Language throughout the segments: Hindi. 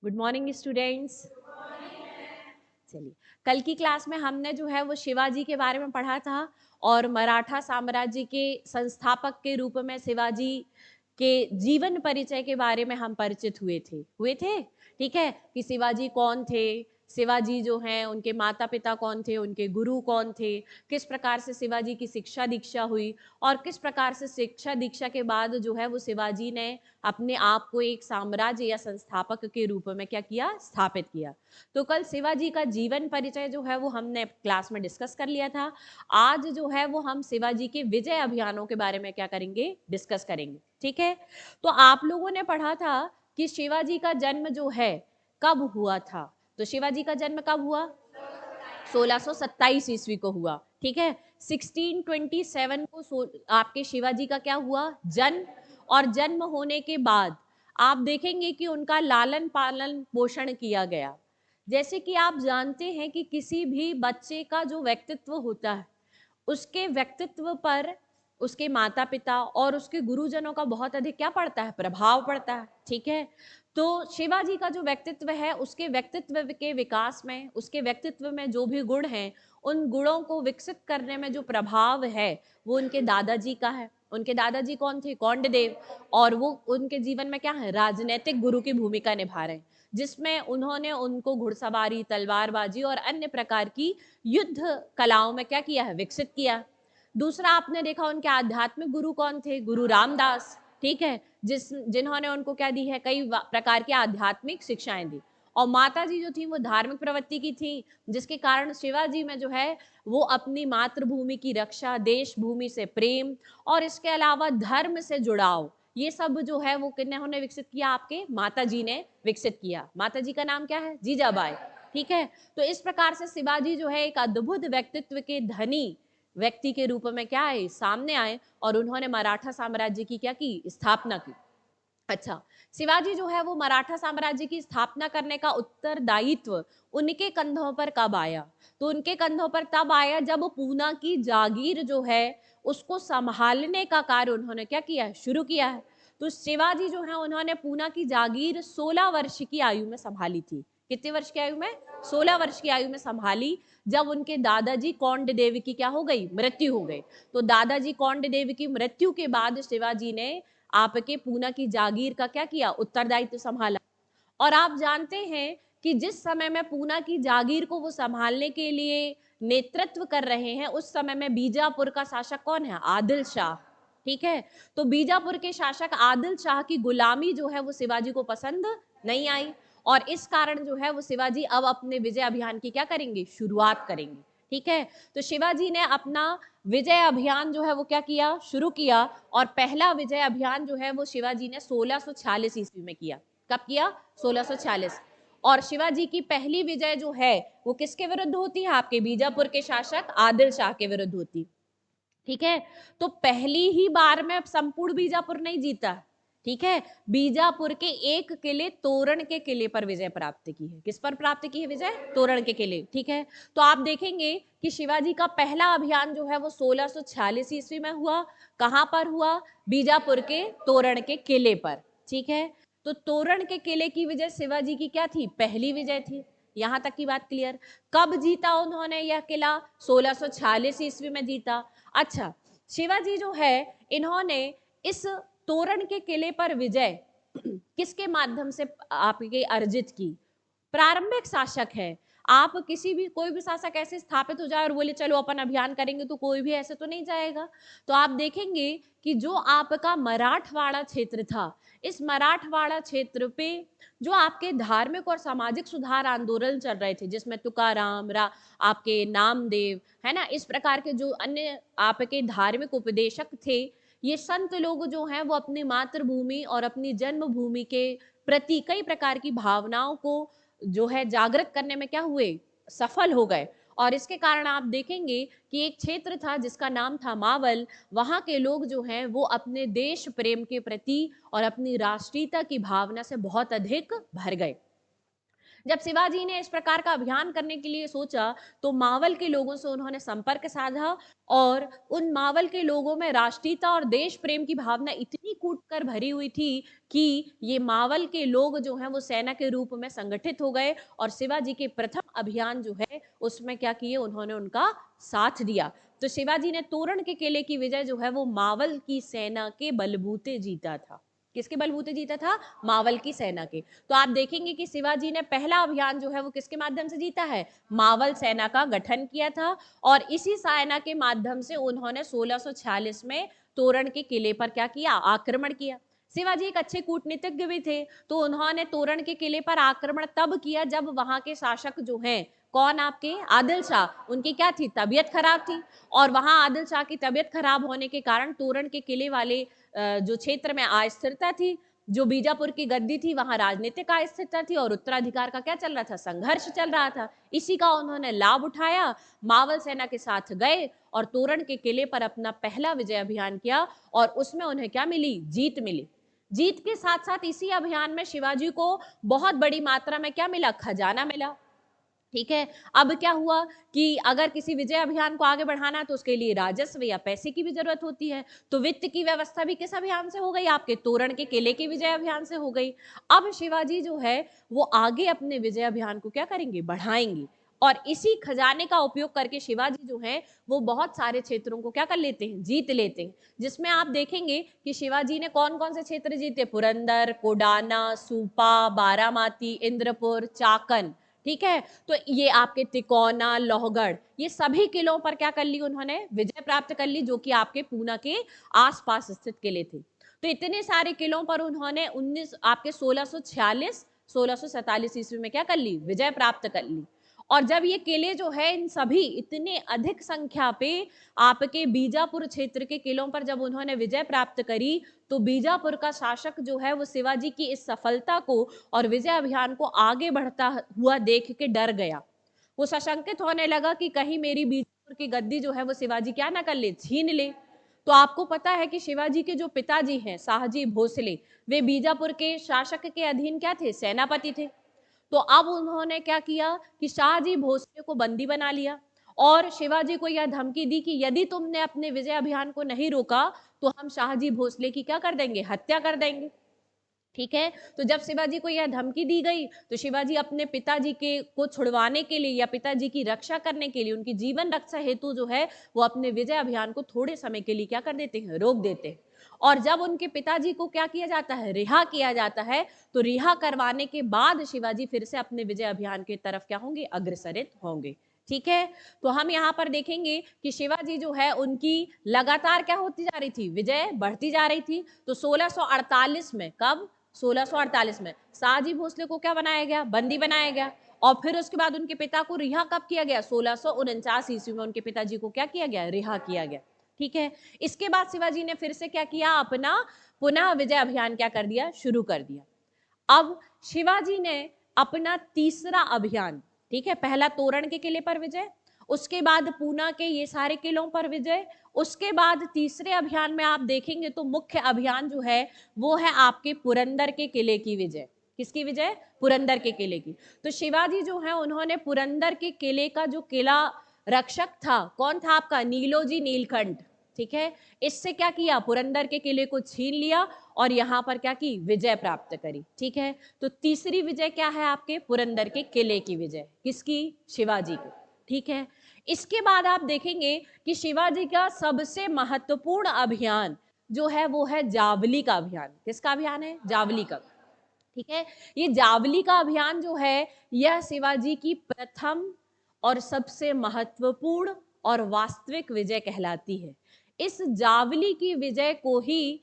Good morning students. चलिए, कल की क्लास में हमने जो है वो शिवाजी के बारे में पढ़ा था और मराठा साम्राज्य के संस्थापक के रूप में शिवाजी के जीवन परिचय के बारे में हम परिचित हुए थे। ठीक है कि शिवाजी कौन थे, शिवाजी जो हैं उनके माता पिता कौन थे, उनके गुरु कौन थे, किस प्रकार से शिवाजी की शिक्षा दीक्षा हुई और किस प्रकार से शिक्षा दीक्षा के बाद जो है वो शिवाजी ने अपने आप को एक साम्राज्य या संस्थापक के रूप में क्या किया, स्थापित किया। तो कल शिवाजी का जीवन परिचय जो है वो हमने क्लास में डिस्कस कर लिया था। आज जो है वो हम शिवाजी के विजय अभियानों के बारे में क्या करेंगे, डिस्कस करेंगे। ठीक है, तो आप लोगों ने पढ़ा था कि शिवाजी का जन्म जो है कब हुआ था। तो शिवाजी का जन्म कब हुआ? 1627 ईस्वी को हुआ। ठीक है, 1627 को आपके शिवाजी का क्या हुआ, जन्म। और जन्म होने के बाद आप देखेंगे कि उनका लालन पालन पोषण किया गया। जैसे कि आप जानते हैं कि किसी भी बच्चे का जो व्यक्तित्व होता है उसके व्यक्तित्व पर उसके माता पिता और उसके गुरुजनों का बहुत अधिक क्या पड़ता है, प्रभाव पड़ता है। ठीक है, तो शिवाजी का जो व्यक्तित्व है उसके व्यक्तित्व के विकास में, उसके व्यक्तित्व में जो भी गुण हैं उन गुणों को विकसित करने में जो प्रभाव है वो उनके दादाजी का है। उनके दादाजी कौन थे? कौंडदेव। और वो उनके जीवन में क्या है, राजनीतिक गुरु की भूमिका निभा रहे हैं, जिसमें उन्होंने उनको घुड़सवारी, तलवारबाजी और अन्य प्रकार की युद्ध कलाओं में क्या किया है, विकसित किया। दूसरा आपने देखा उनके आध्यात्मिक गुरु कौन थे? गुरु रामदास। ठीक है, जिन्होंने उनको क्या दी है, कई प्रकार की आध्यात्मिक शिक्षाएं दी। और माता जी जो थी वो धार्मिक प्रवृत्ति की थी, जिसके कारण शिवाजी में जो है वो अपनी मातृभूमि की रक्षा, देश भूमि से प्रेम और इसके अलावा धर्म से जुड़ाव, ये सब जो है वो किन्होंने विकसित किया? आपके माता जी ने विकसित किया। माता जी का नाम क्या है? जीजाबाई। ठीक है, तो इस प्रकार से शिवाजी जो है एक अद्भुत व्यक्तित्व के धनी व्यक्ति के रूप में क्या आए, सामने आए और उन्होंने मराठा साम्राज्य की क्या की, स्थापना की। अच्छा, शिवाजी जो है वो मराठा साम्राज्य की स्थापना करने का उत्तरदायित्व उनके कंधों पर कब आया? तो उनके कंधों पर तब आया जब पूना की जागीर जो है उसको संभालने का कार्य उन्होंने क्या किया है, शुरू किया है। तो शिवाजी जो है उन्होंने पूना की जागीर 16 वर्ष की आयु में संभाली थी। कितने वर्ष की आयु में? 16 वर्ष की आयु में संभाली, जब उनके दादाजी कौंडदेव की क्या हो गई, मृत्यु हो गई। तो दादाजी कौंडदेव की मृत्यु के बाद शिवाजी ने आपके पूना की जागीर का क्या किया, उत्तरदायित्व संभाला। और आप जानते हैं कि जिस समय में पूना की जागीर को वो संभालने के लिए नेतृत्व कर रहे हैं उस समय में बीजापुर का शासक कौन है? आदिल शाह। ठीक है, तो बीजापुर के शासक आदिल शाह की गुलामी जो है वो शिवाजी को पसंद नहीं आई और इस कारण जो है वो शिवाजी अब अपने विजय अभियान की क्या करेंगे, शुरुआत करेंगे। ठीक है, तो शिवाजी ने अपना विजय अभियान जो है वो क्या किया, शुरू किया। और पहला विजय अभियान जो है वो शिवाजी ने 1646 ईस्वी में किया। कब किया? 1646। और शिवाजी की पहली विजय जो है वो किसके विरुद्ध होती है? आपके बीजापुर के शासक आदिल शाह के विरुद्ध होती। ठीक है, तो पहली ही बार में संपूर्ण बीजापुर नहीं जीता। ठीक है, बीजापुर के एक किले, तोरण के किले पर विजय प्राप्त की है। किस पर प्राप्त की है विजय? तोरण के किले। ठीक है, तो आप देखेंगे कि शिवाजी का पहला अभियान जो है वो 1646 ईस्वी में हुआ। कहां पर हुआ? बीजापुर के तोरण के किले पर। ठीक है, तो तोरण के किले की विजय शिवाजी की क्या थी? पहली विजय थी। यहां तक की बात क्लियर। कब जीता उन्होंने यह किला? 1646 ईस्वी में जीता। अच्छा, शिवाजी जो है इन्होंने इस तोरण के किले पर विजय किसके माध्यम से आपके अर्जित की? प्रारंभिक शासक है। आप किसी भी, कोई भी शासक ऐसे स्थापित हो जाए और बोले चलो अपन अभियान करेंगे, तो कोई भी ऐसे तो नहीं जाएगा। तो आप देखेंगे कि जो आपका मराठवाड़ा क्षेत्र था, इस मराठवाड़ा क्षेत्र पे जो आपके धार्मिक और सामाजिक सुधार आंदोलन चल रहे थे, जिसमें तुकाराम, आपके नामदेव, है ना, इस प्रकार के जो अन्य आपके धार्मिक उपदेशक थे, ये संत लोग जो हैं वो अपनी मातृभूमि और अपनी जन्मभूमि के प्रति कई प्रकार की भावनाओं को जो है जागृत करने में क्या हुए, सफल हो गए। और इसके कारण आप देखेंगे कि एक क्षेत्र था जिसका नाम था मावल, वहां के लोग जो हैं वो अपने देश प्रेम के प्रति और अपनी राष्ट्रीयता की भावना से बहुत अधिक भर गए। जब शिवाजी ने इस प्रकार का अभियान करने के लिए सोचा तो मावल के लोगों से उन्होंने संपर्क साधा और उन मावल के लोगों में राष्ट्रीयता और देश प्रेम की भावना इतनी कूट कर भरी हुई थी कि ये मावल के लोग जो हैं वो सेना के रूप में संगठित हो गए और शिवाजी के प्रथम अभियान जो है उसमें क्या किए, उन्होंने उनका साथ दिया। तो शिवाजी ने तोरण के किले की विजय जो है वो मावल की सेना के बलबूते जीता था। किसके बलबूते जीता था? मावल की सेना के। तो आप देखेंगे कि शिवाजी ने पहला अभियान जो है वो किसके माध्यम से जीता है? मावल सेना का गठन किया था और इसी सेना के माध्यम से उन्होंने 1646 में तोरण के किले पर क्या किया? आक्रमण किया। शिवाजी एक अच्छे कूटनीतिज्ञ भी थे, तो उन्होंने तोरण के किले पर आक्रमण तब किया जब वहां के शासक जो हैं, कौन आपके? आदिल शाह, उनकी क्या थी? तबीयत खराब थी और वहां आदिल शाह की तबीयत खराब होने के कारण तोरण के किले वाले जो क्षेत्र में अस्थिरता थी, जो बीजापुर की गद्दी थी वहां राजनीतिक अस्थिरता थी और उत्तराधिकार का क्या चल रहा था? संघर्ष चल रहा था। इसी का उन्होंने लाभ उठाया, मावल सेना के साथ गए और तोरण के किले पर अपना पहला विजय अभियान किया और उसमें उन्हें क्या मिली? जीत मिली। जीत के साथ साथ इसी अभियान में शिवाजी को बहुत बड़ी मात्रा में क्या मिला? खजाना मिला। ठीक है। अब क्या हुआ कि अगर किसी विजय अभियान को आगे बढ़ाना है तो उसके लिए राजस्व या पैसे की भी जरूरत होती है, तो वित्त की व्यवस्था भी किस अभियान से हो गई? आपके तोरण के किले के विजय अभियान से हो गई। अब शिवाजी जो है वो आगे अपने विजय अभियान को क्या करेंगे? बढ़ाएंगे और इसी खजाने का उपयोग करके शिवाजी जो है वो बहुत सारे क्षेत्रों को क्या कर लेते हैं? जीत लेते हैं। जिसमें आप देखेंगे कि शिवाजी ने कौन कौन से क्षेत्र जीते? पुरंदर, कोडाना, सूपा, बारामाती, इंद्रपुर, चाकन। ठीक है। तो ये आपके तिकोना, लोहगढ़, ये सभी किलों पर क्या कर ली उन्होंने? विजय प्राप्त कर ली, जो कि आपके पूना के आसपास स्थित किले थे। तो इतने सारे किलों पर उन्होंने 1646 1647 ईस्वी में क्या कर ली? विजय प्राप्त कर ली। और जब ये किले जो है इन सभी इतने अधिक संख्या पे आपके बीजापुर क्षेत्र के किलों पर जब उन्होंने विजय प्राप्त करी, तो बीजापुर का शासक जो है वो शिवाजी की इस सफलता को और विजय अभियान को आगे बढ़ता हुआ देख के डर गया। वो सशंकित होने लगा कि कहीं मेरी बीजापुर की गद्दी जो है वो शिवाजी क्या ना कर ले? छीन ले। तो आपको पता है कि शिवाजी के जो पिताजी हैं शाहजी भोसले, वे बीजापुर के शासक के अधीन क्या थे? सेनापति थे। तो अब उन्होंने क्या किया कि शाहजी भोसले को बंदी बना लिया और शिवाजी को यह धमकी दी कि यदि तुमने अपने विजय अभियान को नहीं रोका तो हम शाहजी भोसले की क्या कर देंगे? हत्या कर देंगे। ठीक है। तो जब शिवाजी को यह धमकी दी गई तो शिवाजी अपने पिताजी के को छुड़वाने के लिए या पिताजी की रक्षा करने के लिए, उनकी जीवन रक्षा हेतु जो है वो अपने विजय अभियान को थोड़े समय के लिए क्या कर देते हैं? रोक देते हैं। और जब उनके पिताजी को क्या किया जाता है? रिहा किया जाता है। तो रिहा करवाने के बाद शिवाजी फिर से अपने विजय अभियान की तरफ क्या होंगे? अग्रसरित होंगे। ठीक है। तो हम यहाँ पर देखेंगे कि शिवाजी जो है उनकी लगातार क्या होती जा रही थी? विजय बढ़ती जा रही थी। तो 1648 में, कब? 1648 में शाहजी भोसले को क्या बनाया गया? बंदी बनाया गया। और फिर उसके बाद उनके पिता को रिहा कब किया गया? 1649 ईस्वी में उनके पिताजी को क्या किया गया? रिहा किया गया। ठीक है। इसके बाद शिवाजी ने फिर से क्या किया? अपना पुनः विजय अभियान क्या कर दिया? शुरू कर दिया। अब शिवाजी ने अपना तीसरा अभियान, ठीक है, पहला तोरण के किले पर विजय, उसके बाद पूना के ये सारे किलों पर विजय, उसके बाद तीसरे अभियान में आप देखेंगे तो मुख्य अभियान जो है वो है आपके पुरंदर के किले की विजय। किसकी विजय? पुरंदर के किले की। तो शिवाजी जो है उन्होंने पुरंदर के किले का जो किला रक्षक था, कौन था आपका? नीलोजी नीलकंठ। ठीक है। इससे क्या किया? पुरंदर के किले को छीन लिया और यहां पर क्या की? विजय प्राप्त करी। ठीक है। तो तीसरी विजय क्या है आपके? पुरंदर के किले की विजय। किसकी? शिवाजी की। ठीक है। इसके बाद आप देखेंगे कि शिवाजी का सबसे महत्वपूर्ण अभियान जो है वो है जावली का अभियान। किसका अभियान है? जावली का। ठीक है। ये जावली का अभियान जो है यह शिवाजी की प्रथम और सबसे महत्वपूर्ण और वास्तविक विजय कहलाती है। इस जावली की विजय को ही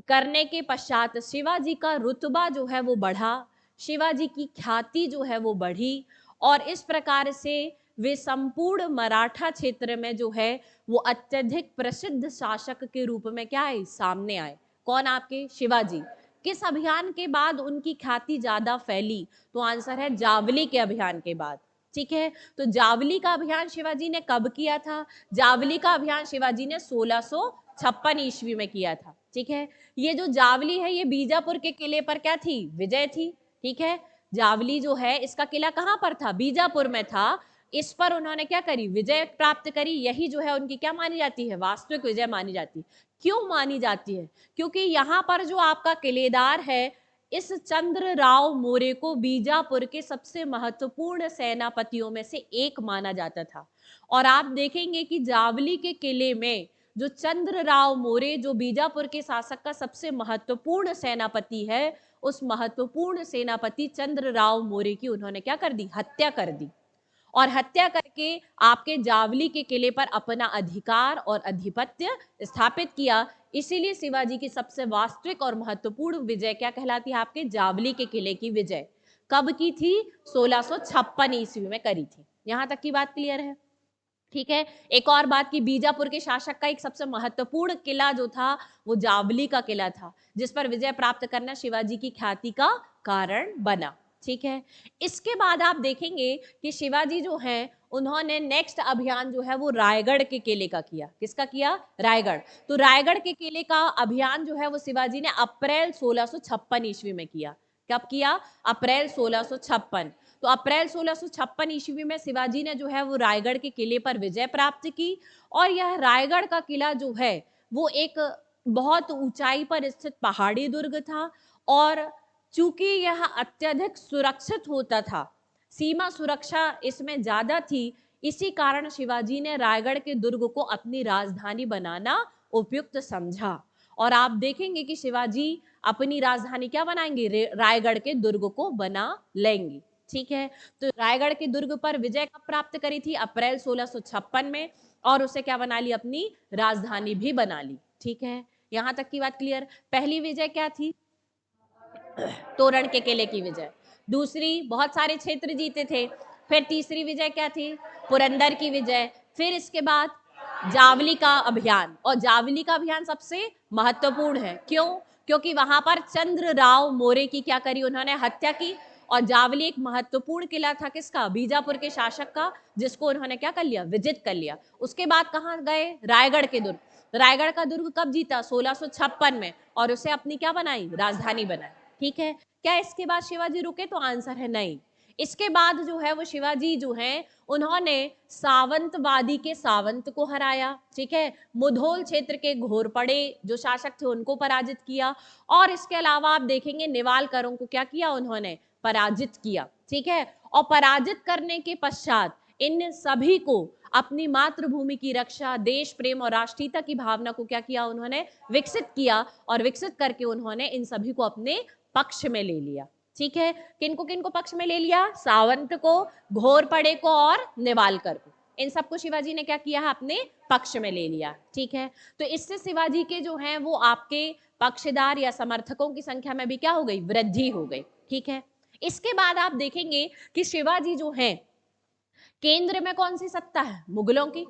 करने के पश्चात शिवाजी का रुतबा जो है वो बढ़ा, शिवाजी की ख्याति जो है वो बढ़ी और इस प्रकार से वे संपूर्ण मराठा क्षेत्र में जो है वो अत्यधिक प्रसिद्ध शासक के रूप में क्या आए? सामने आए। कौन? आपके शिवाजी। किस अभियान के बाद उनकी ख्याति ज्यादा फैली? तो आंसर है जावली के अभियान के बाद। ठीक है। तो जावली का अभियान शिवाजी ने कब किया था? जावली का अभियान शिवाजी ने 1656 ईस्वी में किया था। ठीक है। ये जो जावली है ये बीजापुर के किले पर क्या थी? विजय थी। ठीक है। जावली जो है इसका किला कहाँ पर था, बीजापुर में था। इस पर उन्होंने क्या करी, विजय प्राप्त करी। यही जो है उनकी क्या मानी जाती है, वास्तविक विजय मानी जाती है। क्यों मानी जाती है, क्योंकि यहाँ पर जो आपका किलेदार है, इस चंद्रराव मौर्य को बीजापुर के सबसे महत्वपूर्ण सेनापतियों में से एक माना जाता था। और आप देखेंगे कि जावली के किले में जो चंद्रराव मौर्य, जो बीजापुर के शासक का सबसे महत्वपूर्ण सेनापति है, उस महत्वपूर्ण सेनापति चंद्रराव मौर्य की उन्होंने क्या कर दी, हत्या कर दी। और हत्या करके आपके जावली के किले पर अपना अधिकार और अधिपत्य स्थापित किया। इसीलिए शिवाजी की सबसे वास्तविक और महत्वपूर्ण विजय क्या कहलाती है, आपके जावली के किले की विजय। कब की थी, 1656 ईस्वी में करी थी। यहां तक की बात क्लियर है, ठीक है। एक और बात की, बीजापुर के शासक का एक सबसे महत्वपूर्ण किला जो था वो जावली का किला था, जिस पर विजय प्राप्त करना शिवाजी की ख्याति का कारण बना, ठीक है। इसके बाद आप देखेंगे कि शिवाजी जो हैं उन्होंने नेक्स्ट अभियान जो है वो रायगढ़ के किले का किया। किसका किया, रायगढ़। तो रायगढ़ के किले का अभियान जो है वो शिवाजी ने अप्रैल 1656 ईस्वी में किया। कब किया, अप्रैल 1656। तो अप्रैल 1656 ईस्वी में शिवाजी ने जो है वो रायगढ़ के किले पर विजय प्राप्त की। और यह रायगढ़ का किला जो है वो एक बहुत ऊंचाई पर स्थित पहाड़ी दुर्ग था, और चूंकि यह अत्यधिक सुरक्षित होता था, सीमा सुरक्षा इसमें ज्यादा थी, इसी कारण शिवाजी ने रायगढ़ के दुर्ग को अपनी राजधानी बनाना उपयुक्त समझा। और आप देखेंगे कि शिवाजी अपनी राजधानी क्या बनाएंगे, रायगढ़ के दुर्ग को बना लेंगे, ठीक है। तो रायगढ़ के दुर्ग पर विजय कब प्राप्त करी थी, अप्रैल 1656 में, और उसे क्या बना ली, अपनी राजधानी भी बना ली, ठीक है। यहां तक की बात क्लियर। पहली विजय क्या थी, तोरण के किले की विजय। दूसरी, बहुत सारे क्षेत्र जीते थे। फिर तीसरी विजय क्या थी, पुरंदर की विजय। फिर इसके बाद जावली का अभियान, और जावली का अभियान सबसे महत्वपूर्ण है। क्यों, क्योंकि वहां पर चंद्रराव मौर्य की क्या करी, उन्होंने हत्या की। और जावली एक महत्वपूर्ण किला था, किसका, बीजापुर के शासक का, जिसको उन्होंने क्या कर लिया, विजित कर लिया। उसके बाद कहाँ गए, रायगढ़ के दुर्ग। रायगढ़ का दुर्ग कब जीता, 1656 में, और उसे अपनी क्या बनाई, राजधानी बनाई, ठीक है। क्या इसके बाद शिवाजी रुके, तो आंसर है नहीं। इसके बाद जो है वो शिवाजी जो हैं उन्होंने सावंतवादी के सावंत को हराया, ठीक है। मुधोल क्षेत्र के घोरपड़े जो शासक थे उनको पराजित किया। और इसके अलावा आप देखेंगे निवालकरों को क्या किया, उन्होंने पराजित किया, ठीक है। और पराजित करने के पश्चात इन सभी को अपनी मातृभूमि की रक्षा, देश प्रेम और राष्ट्रीयता की भावना को क्या किया, उन्होंने विकसित किया। और विकसित करके उन्होंने इन सभी को अपने पक्ष में ले लिया, ठीक है। किनको पक्ष में ले लिया, सावंत को, घोरपड़े को और निवालकर को। इन सबको शिवाजी ने क्या किया है, अपने पक्ष में ले लिया, ठीक है। तो इससे शिवाजी के जो हैं वो आपके पक्षदार या समर्थकों की संख्या में भी क्या हो गई, वृद्धि हो गई, ठीक है। इसके बाद आप देखेंगे कि शिवाजी जो हैं, केंद्र में कौन सी सत्ता है, मुगलों की।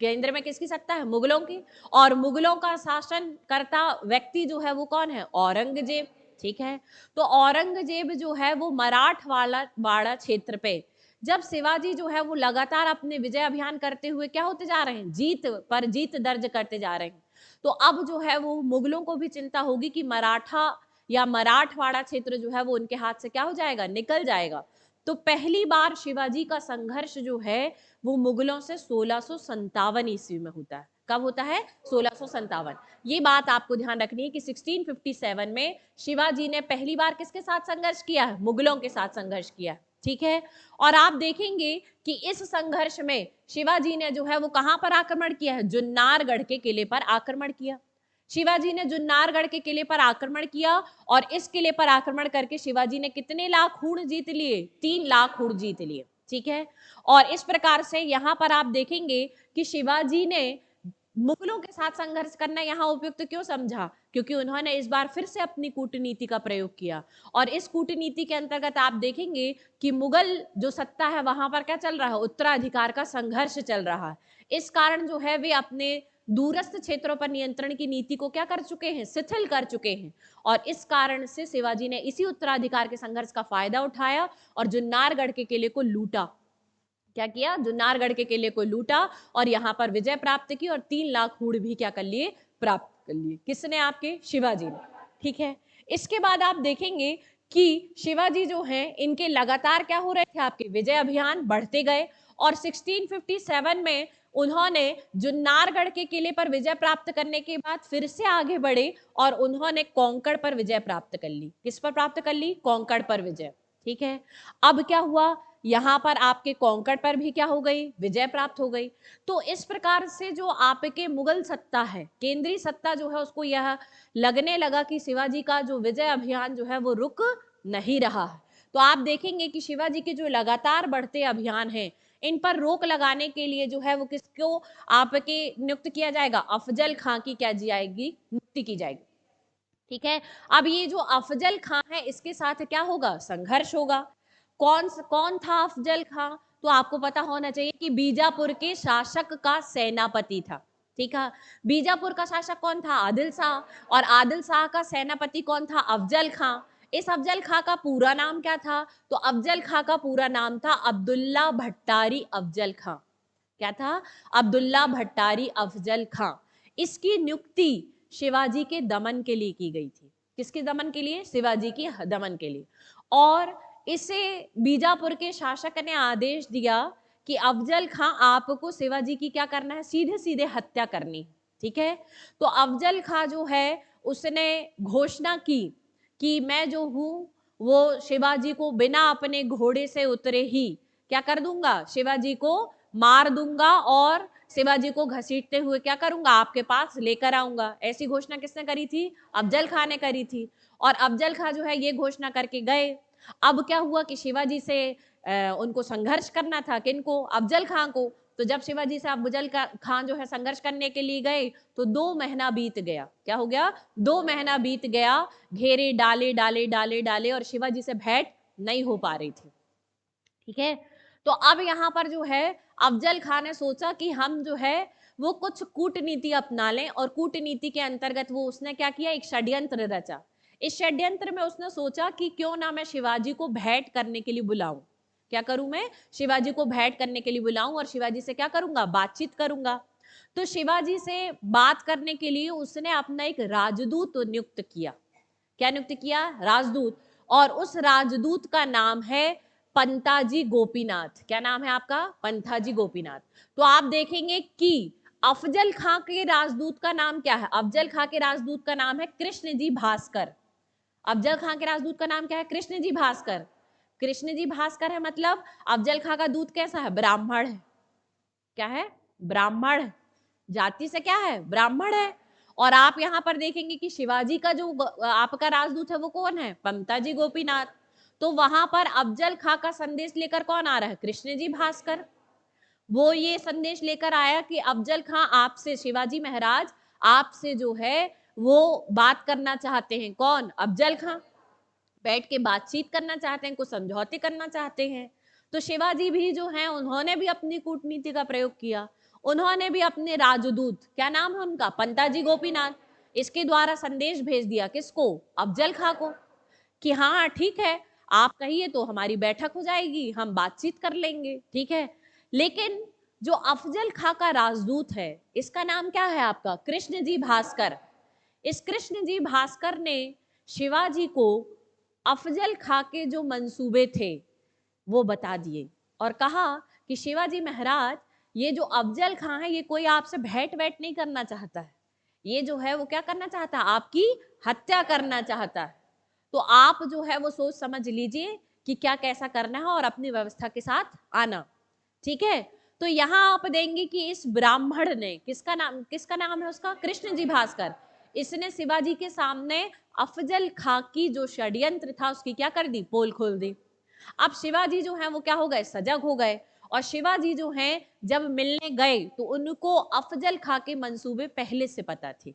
केंद्र में किसकी सत्ता है, मुगलों की। और मुगलों का शासन करता व्यक्ति जो है वो कौन है, औरंगजेब, ठीक है। तो औरंगजेब जो है वो मराठवाड़ा क्षेत्र पे, जब शिवाजी जो है वो लगातार अपने विजय अभियान करते हुए क्या होते जा रहे हैं, जीत पर जीत दर्ज करते जा रहे हैं, तो अब जो है वो मुगलों को भी चिंता होगी कि मराठा या मराठवाड़ा क्षेत्र जो है वो उनके हाथ से क्या हो जाएगा, निकल जाएगा। तो पहली बार शिवाजी का संघर्ष जो है वो मुगलों से 1657 ईस्वी में होता है। कब होता है, 1657। ये बात आपको ध्यान रखनी है कि 1657 में शिवाजी ने पहली बार किसके साथ संघर्ष किया है, मुगलों के साथ संघर्ष किया है, ठीक है। और आप देखेंगे कि इस संघर्ष में शिवाजी ने जो है वो कहां पर आक्रमण किया है, जुन्नारगढ़ के किले पर आक्रमण किया। शिवाजी ने जुन्नारगढ़ के किले पर आक्रमण किया, और इस किले पर आक्रमण करके शिवाजी ने कितने लाख हूण जीत लिए, 3 लाख हूण जीत लिए, ठीक है। और इस प्रकार से यहां पर आप देखेंगे कि शिवाजी ने मुगलों के साथ संघर्ष करना यहाँ उपयुक्त क्यों समझा, क्योंकि उन्होंने इस बार फिर से अपनी कूटनीति का प्रयोग किया। और इस कूटनीति के अंतर्गत आप देखेंगे कि मुगल जो सत्ता है वहां पर क्या चल रहा है, उत्तराधिकार का संघर्ष चल रहा है। इस कारण जो है वे अपने दूरस्थ क्षेत्रों पर नियंत्रण की नीति को क्या कर चुके हैं, शिथिल कर चुके हैं। और इस कारण से शिवाजी ने इसी उत्तराधिकार के संघर्ष का फायदा उठाया और जुन्नारगढ़ के किले को लूटा। क्या किया, जुन्नारगढ़ के किले को लूटा और यहां पर विजय प्राप्त की, और 3 लाख हूण भी क्या कर लिए, प्राप्त कर लिए। किसने, आपके शिवाजी ने, ठीक है। इसके बाद आप देखेंगे कि शिवाजी जो हैं इनके लगातार क्या हो रहे थे, आपके विजय अभियान बढ़ते गए और 1657 में उन्होंने जुन्नारगढ़ के किले पर विजय प्राप्त करने के बाद फिर से आगे बढ़े और उन्होंने कोंकण पर विजय प्राप्त कर ली। किस पर प्राप्त कर ली? कोंकण पर विजय। ठीक है, अब क्या हुआ, यहां पर आपके कोंकण पर भी क्या हो गई, विजय प्राप्त हो गई। तो इस प्रकार से जो आपके मुगल सत्ता है, केंद्रीय सत्ता जो है, उसको यह लगने लगा कि शिवाजी का जो विजय अभियान जो है वो रुक नहीं रहा है। तो आप देखेंगे कि शिवाजी के जो लगातार बढ़ते अभियान हैं, इन पर रोक लगाने के लिए जो है वो किसको आपके नियुक्त किया जाएगा, अफजल खां की क्या जाएगी, नियुक्ति की जाएगी। ठीक है, अब ये जो अफजल खां है इसके साथ क्या होगा, संघर्ष होगा। कौन था अफजल खां? तो आपको पता होना चाहिए कि बीजापुर के शासक का सेनापति था। ठीक है, बीजापुर का शासक कौन था, आदिल शाह, और आदिल शाह का सेनापति कौन था, अफजल खां। इस अफजल खां का पूरा नाम क्या था? तो अफजल खां का पूरा नाम था अब्दुल्ला भट्टारी अफजल खां। क्या था? अब्दुल्ला भट्टारी अफजल खां। इसकी नियुक्ति शिवाजी के दमन के लिए की गई थी। किसके दमन के लिए? शिवाजी की दमन के लिए। और इसे बीजापुर के शासक ने आदेश दिया कि अफजल खां आपको शिवाजी की क्या करना है, सीधे सीधे हत्या करनी। ठीक है, तो अफजल खां जो है उसने घोषणा की कि मैं जो हूं वो शिवाजी को बिना अपने घोड़े से उतरे ही क्या कर दूंगा, शिवाजी को मार दूंगा और शिवाजी को घसीटते हुए क्या करूंगा, आपके पास लेकर आऊंगा। ऐसी घोषणा किसने करी थी? अफजल खां ने करी थी। और अफजल खां जो है ये घोषणा करके गए। अब क्या हुआ कि शिवाजी से उनको संघर्ष करना था, किनको? अफजल खां को। तो जब शिवाजी से अफजल खां जो है संघर्ष करने के लिए गए तो 2 महीना बीत गया। क्या हो गया? 2 महीना बीत गया, घेरे डाले डाले डाले डाले और शिवाजी से भेंट नहीं हो पा रही थी। ठीक है, तो अब यहां पर जो है अफजल खां ने सोचा कि हम जो है वो कुछ कूटनीति अपना लें, और कूटनीति के अंतर्गत वो उसने क्या किया, एक षड्यंत्र रचा। इस षड्यंत्र में उसने सोचा कि क्यों ना मैं शिवाजी को भेंट करने के लिए बुलाऊं। क्या करूं मैं? शिवाजी को भेंट करने के लिए बुलाऊं और शिवाजी से क्या करूंगा, बातचीत करूंगा। तो शिवाजी से बात करने के लिए उसने अपना एक राजदूत नियुक्त किया। क्या नियुक्त किया? राजदूत। और उस राजदूत का नाम है पंताजी गोपीनाथ। क्या नाम है आपका? पंताजी गोपीनाथ। तो आप देखेंगे कि अफजल खां के राजदूत का नाम क्या है? अफजल खां के राजदूत का नाम है कृष्णजी भास्कर। अफजल खां के राजदूत का नाम क्या है? कृष्णजी भास्कर। कृष्णजी भास्कर है मतलब अफजल खां का दूत कैसा है? ब्राह्मण है। क्या है? ब्राह्मण। जाति से क्या है? ब्राह्मण है। और आप यहां पर देखेंगे कि शिवाजी का जो आपका राजदूत है वो कौन है? पंताजी गोपीनाथ। तो वहां पर अफजल खां का संदेश लेकर कौन आ रहा है? कृष्णजी भास्कर। वो ये संदेश लेकर आया कि अफजल खां आपसे, शिवाजी महाराज आपसे जो है वो बात करना चाहते हैं। कौन? अफजल खां। बैठ के बातचीत करना चाहते हैं, कुछ समझौते करना चाहते हैं। तो शिवाजी भी जो हैं उन्होंने भी अपनी कूटनीति का प्रयोग किया। उन्होंने भी अपने राजदूत, क्या नाम है उनका? पंताजी गोपीनाथ, इसके द्वारा संदेश भेज दिया। किसको? अफजल खां को, कि हाँ ठीक है, आप कहिए तो हमारी बैठक हो जाएगी, हम बातचीत कर लेंगे। ठीक है, लेकिन जो अफजल खां का राजदूत है इसका नाम क्या है आपका? कृष्णजी भास्कर। इस कृष्णजी भास्कर ने शिवाजी को अफजल खां के जो मंसूबे थे वो बता दिए और कहा कि शिवाजी महाराज, ये जो अफजल खां है ये कोई आपसे भेंट वेंट नहीं करना चाहता है। ये जो है वो क्या करना चाहता है? आपकी हत्या करना चाहता है। तो आप जो है वो सोच समझ लीजिए कि क्या कैसा करना है और अपनी व्यवस्था के साथ आना। ठीक है, तो यहां आप देंगे कि इस ब्राह्मण ने, किसका नाम है उसका? कृष्णजी भास्कर। इसने शिवाजी के सामने अफजल खां की जो षड्यंत्र था उसकी क्या कर दी? पोल खोल दी। अब शिवाजी जो है वो क्या हो गए? सजग हो गए। और शिवाजी जो हैं जब मिलने गए तो उनको अफजल खां के मंसूबे पहले से पता थे।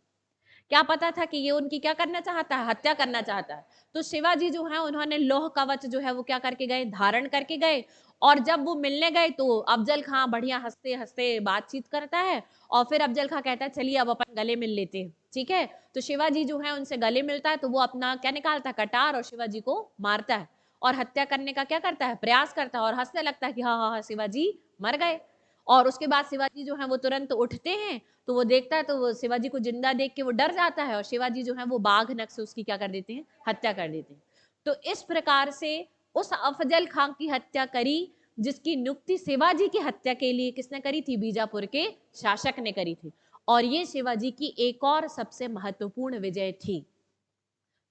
क्या पता था कि ये उनकी क्या करना चाहता है? हत्या करना चाहता है। तो शिवाजी जो है उन्होंने लोह कवच जो है वो क्या करके गए? धारण करके गए। और जब वो मिलने गए तो अफजल खां बढ़िया हंसते हंसते बातचीत करता है और फिर अफजल खां कहता है चलिए अब अपन गले मिल लेते हैं। ठीक है, तो शिवाजी जो है उनसे गले मिलता है तो वो अपना क्या निकालता है? कटार, और शिवाजी को मारता है और हत्या करने का क्या करता है? प्रयास करता है और हंसने लगता है कि हाँ हाँ हाँ शिवाजी मर गए। और उसके बाद शिवाजी जो है वो तुरंत उठते हैं तो वो देखता है तो वो शिवाजी को जिंदा देख के वो डर जाता है और शिवाजी जो है वो बाघ नख से उसकी क्या कर देते हैं? हत्या कर देते हैं। तो इस प्रकार से उस अफजल खां की हत्या करी जिसकी नियुक्ति शिवाजी की हत्या के लिए किसने करी थी? बीजापुर के शासक ने करी थी। और ये शिवाजी की एक और सबसे महत्वपूर्ण विजय थी।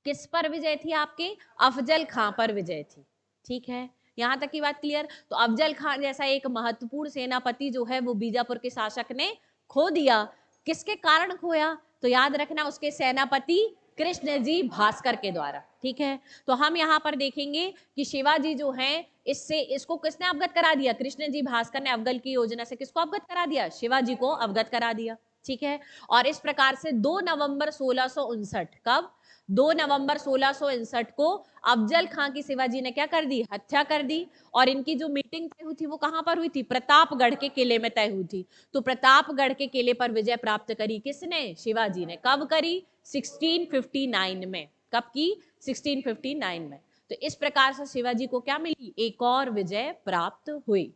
किस पर विजय थी? आपके अफजल खां पर विजय थी। ठीक है, यहां तक की बात क्लियर। तो अफजल खां जैसा एक महत्वपूर्ण सेनापति जो है वो बीजापुर के शासक ने खो दिया। किसके कारण खोया? तो याद रखना, उसके सेनापति कृष्ण जी भास्कर के द्वारा। ठीक है, तो हम यहाँ पर देखेंगे कि शिवाजी जो हैं इसको किसने अवगत करा दिया? कृष्ण जी भास्कर ने अफजल की योजना से किसको अवगत करा दिया? शिवाजी को अवगत करा दिया। ठीक है, और इस प्रकार से 2 नवंबर 1659, कब? 2 नवंबर 1659 को अफजल खां की शिवाजी ने क्या कर दी? हत्या कर दी। और इनकी जो मीटिंग तय हुई थी वो कहां पर हुई थी? प्रतापगढ़ के किले में तय हुई थी। तो प्रतापगढ़ के किले पर विजय प्राप्त करी किसने? शिवाजी ने। कब करी? 1659 में। कब की? 1659 में। तो इस प्रकार से शिवाजी को क्या मिली? एक और विजय प्राप्त हुई।